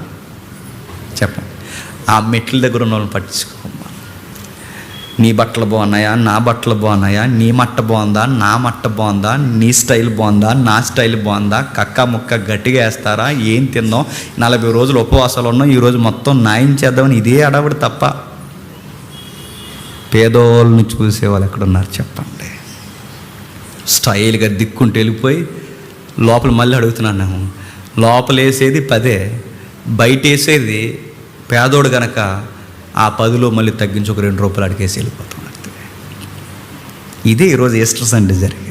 చెప్పండి. ఆ మెట్ల దగ్గర ఉన్న వాళ్ళని పట్టించుకోమా. నీ బట్టలు బాగున్నాయా, నా బట్టలు బాగున్నాయా, నీ మట్ట బాగుందా, నా మట్ట బాగుందా, నీ స్టైల్ బాగుందా, నా స్టైల్ బాగుందా, కక్క ముక్క గట్టిగా వేస్తారా, ఏం తిందాం, 40 రోజులు ఉపవాసాలు ఉన్నాం, ఈరోజు మొత్తం న్యాయం చేద్దామని ఇదే అడవుడు తప్ప పేదోళ్ళని చూసేవాళ్ళు ఎక్కడున్నారు చెప్పండి? స్టైల్గా దిక్కుంటూ వెళ్ళిపోయి లోపల మళ్ళీ అడుగుతున్నాను, లోపల వేసేది 10, బయట వేసేది పేదోడు గనక ఆ 10లో మళ్ళీ తగ్గించి ఒక 2 రూపాయలు అడిగేసి వెళ్ళిపోతున్నారు. ఇదే ఈరోజు ఈస్టర్ సండే జరిగేది.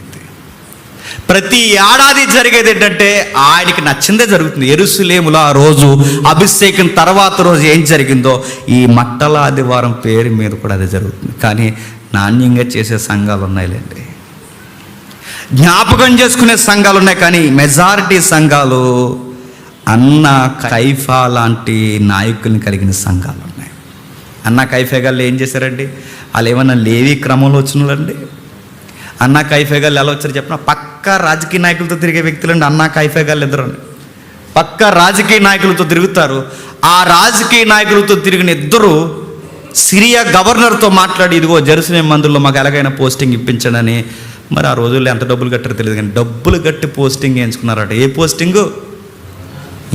ప్రతి ఏడాది జరిగేది ఏంటంటే ఆయనకి నచ్చిందే జరుగుతుంది. యెరూషలేములో ఆ రోజు అభిషేకం తర్వాత రోజు ఏం జరిగిందో ఈ మట్టల ఆదివారం పేరు మీద కూడా అదే జరుగుతుంది. కానీ నాణ్యంగా చేసే సంఘాలు ఉన్నాయిలేండి, జ్ఞాపకం చేసుకునే సంఘాలు ఉన్నాయి, కానీ మెజారిటీ సంఘాలు అన్న కైఫా లాంటి నాయకుల్ని కలిగిన సంఘాలు ఉన్నాయి. అన్న కైఫా గాళ్ళు ఏం చేశారండి? వాళ్ళు ఏమన్నా లేవి క్రమంలో వచ్చిన వాళ్ళండి? అన్నా కైఫా గాళ్ళు ఎలా వచ్చారు చెప్పిన? పక్కా రాజకీయ నాయకులతో తిరిగే వ్యక్తులండి అన్నా కైఫా గాళ్ళు ఇద్దరు. పక్కా రాజకీయ నాయకులతో తిరుగుతారు. ఆ రాజకీయ నాయకులతో తిరిగిన ఇద్దరు సిరియా గవర్నర్తో మాట్లాడి, ఇదిగో జెరూసలేం మందిరంలో మాకు ఎలాగైనా పోస్టింగ్ ఇప్పించండి అని. మరి ఆ రోజుల్లో ఎంత డబ్బులు కట్టారో తెలియదు, కానీ డబ్బులు కట్టి పోస్టింగ్ వేయించుకున్నారట. ఏ పోస్టింగు?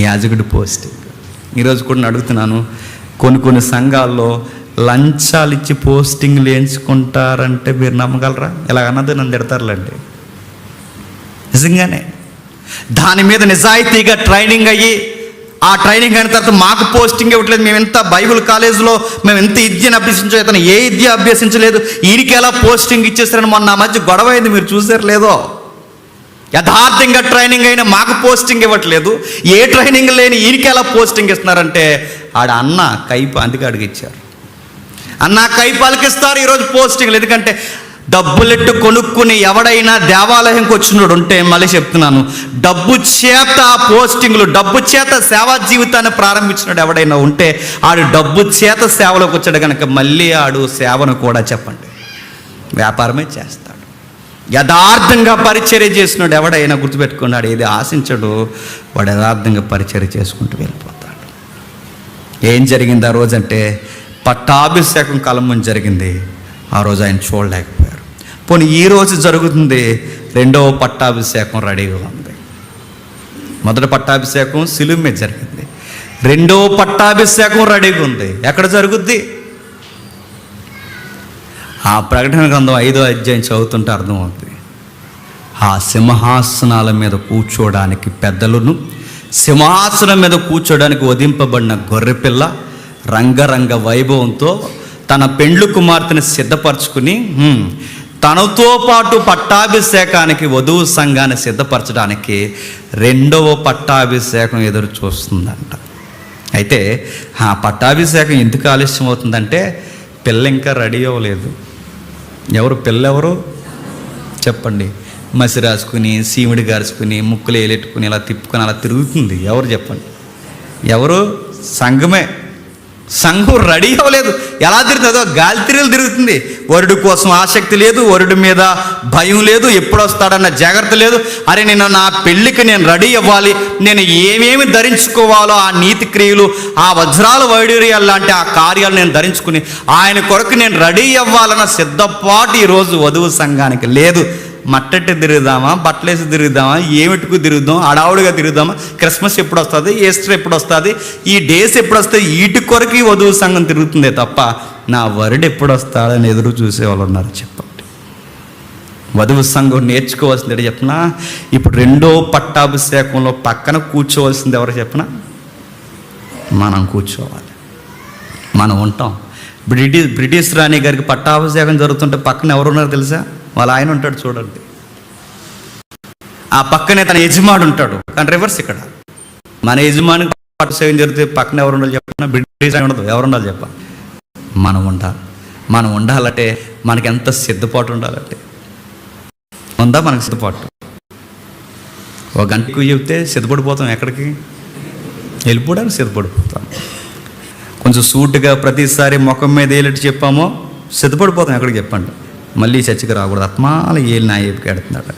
యాజకుడి పోస్టింగ్. ఈరోజు కూడా నేను అడుగుతున్నాను, కొన్ని సంఘాల్లో లంచాలు ఇచ్చి పోస్టింగ్లు వేయించుకుంటారంటే మీరు నమ్మగలరా? ఎలాగన్నది నన్ను తిడతారులేండి. నిజంగానే దాని మీద నిజాయితీగా ట్రైనింగ్ అయ్యి, ఆ ట్రైనింగ్ అయిన తర్వాత మాకు పోస్టింగ్ ఇవ్వట్లేదు, మేము ఎంత బైబిల్ కాలేజీలో మేము ఎంత విద్యను అభ్యసించలేదు, ఇతను ఏ విద్య అభ్యసించలేదు, వీరికి ఎలా పోస్టింగ్ ఇచ్చేస్తారని మొన్న ఆ మధ్య గొడవ అయింది, మీరు చూసారు లేదో? యథార్థంగా ట్రైనింగ్ అయినా మాకు పోస్టింగ్ ఇవ్వట్లేదు, ఏ ట్రైనింగ్ లేని ఈయనకి ఎలా పోస్టింగ్ ఇస్తున్నారంటే ఆడ అన్న కైప, అందుకే అడిగిచ్చారు. అన్న కైపాలకి ఇస్తారు ఈరోజు పోస్టింగ్లు. ఎందుకంటే డబ్బులెట్టు కొనుక్కుని ఎవడైనా దేవాలయంకి వచ్చినోడు ఉంటే, మళ్ళీ చెప్తున్నాను, డబ్బు చేత పోస్టింగ్లు, డబ్బు చేత సేవా జీవితాన్ని ప్రారంభించినాడు ఎవడైనా ఉంటే ఆడు డబ్బు చేత సేవలోకి వచ్చాడు కనుక మళ్ళీ ఆడు సేవను కూడా చెప్పండి వ్యాపారమే చేస్తాడు. యథార్థంగా పరిచర్య చేసినాడు ఎవడైనా గుర్తుపెట్టుకున్నాడు, ఏది ఆశించడు, వాడు యథార్థంగా పరిచర్య చేసుకుంటూ వెళ్ళిపోతాడు. ఏం జరిగింది ఆ రోజు అంటే పట్టాభిషేకం కాలం ముందు జరిగింది. ఆ రోజు ఆయన చూడలేకపోయారు. పోనీ ఈ రోజు జరుగుతుంది, 2వ పట్టాభిషేకం రెడీగా ఉంది. మొదటి పట్టాభిషేకం సిలువ మీద జరిగింది, 2వ పట్టాభిషేకం రెడీగా ఉంది. ఎక్కడ జరుగుద్ది? ఆ ప్రకటన గ్రంథం 5వ అధ్యాయం చదువుతుంటే అర్థమవుతుంది. ఆ సింహాసనాల మీద కూర్చోడానికి పెద్దలను, సింహాసనం మీద కూర్చోడానికి వధింపబడిన గొర్రెపిల్ల రంగరంగ వైభవంతో తన పెండ్లు కుమార్తెను సిద్ధపరచుకుని తనతో పాటు పట్టాభిషేకానికి వధువు సంఘాన్ని సిద్ధపరచడానికి 2వ పట్టాభిషేకం ఎదురు చూస్తుందంట. అయితే ఆ పట్టాభిషేకం ఎందుకు ఆలస్యం అవుతుందంటే పిల్ల ఇంకా రెడీ అవ్వలేదు. ఎవరు పిల్ల? ఎవరు చెప్పండి? మసి రాసుకుని, సీమిడి గారుచుకుని, ముక్కులు ఏలెట్టుకుని, ఇలా తిప్పుకొని అలా తిరుగుతుంది. ఎవరు చెప్పండి? ఎవరు? సంఘమే. సంఘం రెడీ అవ్వలేదు. ఎలా తిరుగుతుందో గాలి తిరుగులు తిరుగుతుంది. వరుడు కోసం ఆసక్తి లేదు, వరుడి మీద భయం లేదు, ఎప్పుడు వస్తాడన్న జాగ్రత్త లేదు. అరే నేను నా పెళ్ళికి నేను రెడీ అవ్వాలి, నేను ఏమేమి ధరించుకోవాలో ఆ నీతి క్రియలు, ఆ వజ్రాల వైడూర్యాలు లాంటి ఆ కార్యాలు నేను ధరించుకుని ఆయన కొరకు నేను రెడీ అవ్వాలన్న సిద్ధపాటు ఈరోజు వధువు సంఘానికి లేదు. మట్టెట్టి తిరుగుదామా, బట్టలేసి తిరుగుదామా, ఏమిటికు తిరుగుదాం, అడావుడిగా తిరుగుదామా, క్రిస్మస్ ఎప్పుడు వస్తుంది, ఈస్టర్ ఎప్పుడు వస్తుంది, ఈ డేస్ ఎప్పుడు వస్తాయి, వీటి కొరకు వధువు సంఘం తిరుగుతుందే తప్ప నా వరుడు ఎప్పుడు వస్తాడని ఎదురు చూసేవాళ్ళు ఉన్నారు. చెప్పండి. వధువు సంఘం నేర్చుకోవాల్సింది చెప్పనా? ఇప్పుడు 2వ పట్టాభిషేకంలో పక్కన కూర్చోవలసింది ఎవరు చెప్పనా? మనం కూర్చోవాలి. మనం ఉంటాం. బ్రిటిష్ రాణి గారికి పట్టాభిషేకం జరుగుతుంటే పక్కన ఎవరున్నారో తెలుసా? వాళ్ళ ఆయన ఉంటాడు చూడండి. ఆ పక్కనే తన యజమాని ఉంటాడు. కానీ రివర్స్ ఇక్కడ మన యజమానికి పట్టాభిషేకం జరిగితే పక్కన ఎవరు ఉండాలి చెప్పిన? బ్రిటిష్ రాణి ఉండదు. ఎవరు ఉండాలి చెప్ప? మనం ఉండాలి. మనం ఉండాలంటే మనకి ఎంత సిద్ధపాటు ఉండాలంటే ఉందా మనకు సిద్ధపాటు? ఒక గంటకు చెప్తే సిద్ధపడిపోతాం. ఎక్కడికి వెళ్ళిపోవడానికి సిద్ధపడిపోతాం. కొంచెం సూటుగా ప్రతిసారి ముఖం మీద ఏలిటి చెప్పామో సిద్ధపడిపోతాం. ఎక్కడికి చెప్పండి? మళ్ళీ చర్చకి రాకూడదు. ఆత్మాల ఏలి నా ఏపుకి ఎడుతున్నాడు.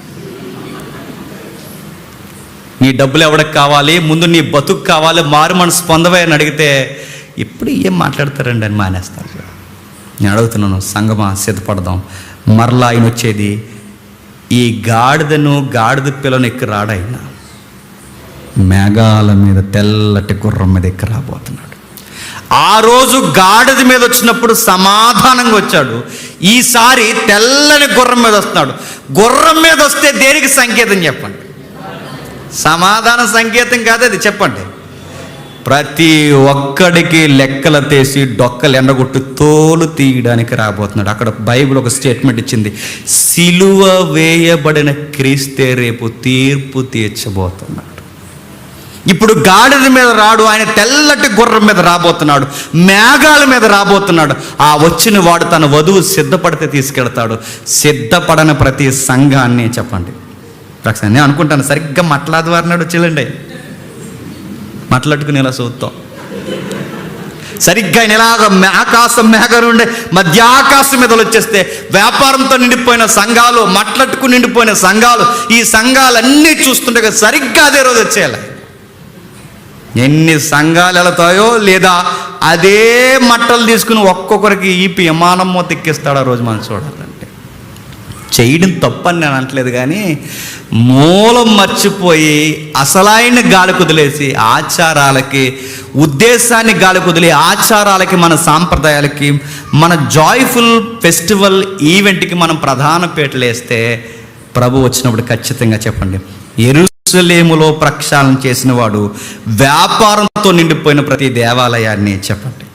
నీ డబ్బులు ఎవరికి కావాలి, ముందు నీ బతుకు కావాలి, మారు మనసు పొందవే అని అడిగితే ఇప్పుడు ఏం మాట్లాడతారండి అని మానేస్తారు. నేను అడుగుతున్నాను, సంగమా సిద్ధపడదాం. మరలా ఆయన వచ్చేది ఈ గాడిద పిల్లను ఎక్కి రాడాయన మేఘాల మీద తెల్లటి గుర్రం మీద ఎక్కి రాబోతున్నాడు. ఆ రోజు గాడిద మీద వచ్చినప్పుడు సమాధానంగా వచ్చాడు. ఈసారి తెల్లని గుర్రం మీద వస్తున్నాడు. గుర్రం మీద వస్తే దేనికి సంకేతం చెప్పండి? సమాధాన సంకేతం కాదు అది, చెప్పండి. ప్రతి ఒక్కడికి లెక్కలు తీసి డొక్కలు ఎండగొట్టు తోలు తీయడానికి రాబోతున్నాడు. అక్కడ బైబిల్ ఒక స్టేట్మెంట్ ఇచ్చింది, సిలువ వేయబడిన క్రీస్తే రేపు తీర్పు తీర్చబోతున్నాడు. ఇప్పుడు గాడిద మీద రాడు, ఆయన తెల్లటి గుర్రం మీద రాబోతున్నాడు, మేఘాల మీద రాబోతున్నాడు. ఆ వచ్చిన వాడు తన వధువు సిద్ధపడితే తీసుకెళ్తాడు. సిద్ధపడని ప్రతి సంఘాన్ని చెప్పండి. నేను అనుకుంటాను సరిగ్గా మాట్లాడవారినాడు చెల్లండి, మాట్లాడుకుని ఇలా చూస్తాం. సరిగ్గా ఆయన ఇలాగ ఆకాశం మేఘం ఉండే మధ్యాకాశం మీద వచ్చేస్తే వ్యాపారంతో నిండిపోయిన సంఘాలు, మట్లట్టుకు నిండిపోయిన సంఘాలు, ఈ సంఘాలన్నీ చూస్తుంటే సరిగ్గా అదే రోజు వచ్చేయాలి. ఎన్ని సంఘాలు వెళతాయో లేదా అదే మట్టలు తీసుకుని ఒక్కొక్కరికి ఈపి విమానం మొత్తం ఎక్కిస్తాడు. ఆ రోజు మనం చూడాలంటే చేయడం తప్పని నేను అనట్లేదు, కానీ మూలం మర్చిపోయి అసలైన గాలి కుదిలేసి ఆచారాలకి, ఉద్దేశాన్ని గాలి కుదిలి ఆచారాలకి, మన సాంప్రదాయాలకి, మన జాయ్ఫుల్ ఫెస్టివల్ ఈవెంట్కి మనం ప్రధాన పీటలు వేస్తే ప్రభు వచ్చినప్పుడు ఖచ్చితంగా చెప్పండి, యెరూషలేములో ప్రక్షాళన చేసిన వాడు వ్యాపారంతో నిండిపోయిన ప్రతి దేవాలయాన్ని చెప్పండి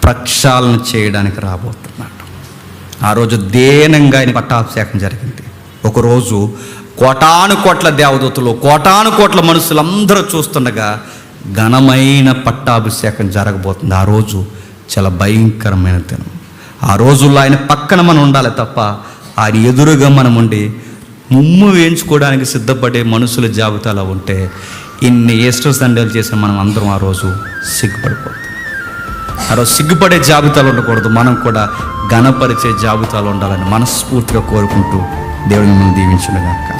ప్రక్షాళన చేయడానికి రాబోతున్నాడు. ఆ రోజు దేనంగా ఆయన పట్టాభిషేకం జరిగింది. ఒకరోజు కోటాను కోట్ల దేవదూతలు, కోటాను కోట్ల మనుషులందరూ చూస్తుండగా ఘనమైన పట్టాభిషేకం జరగబోతుంది. ఆ రోజు చాలా భయంకరమైన దినం. ఆ రోజుల్లో ఆయన పక్కన మనం ఉండాలి తప్ప ఆయన ఎదురుగా మనం ఉండి ముమ్ము వేయించుకోవడానికి సిద్ధపడే మనుషుల జాబితాలో ఉంటే ఇన్ని ఈస్టర్ సండేలు చేసిన మనం అందరం ఆ రోజు సిగ్గుపడిపోతాం. ఆ రోజు సిగ్గుపడే జాబితాలు ఉండకూడదు, మనం కూడా ఘనపరిచే జాబితాలు ఉండాలని మనస్ఫూర్తిగా కోరుకుంటూ దేవుని మిమ్మల్ని దీవించునుగాక.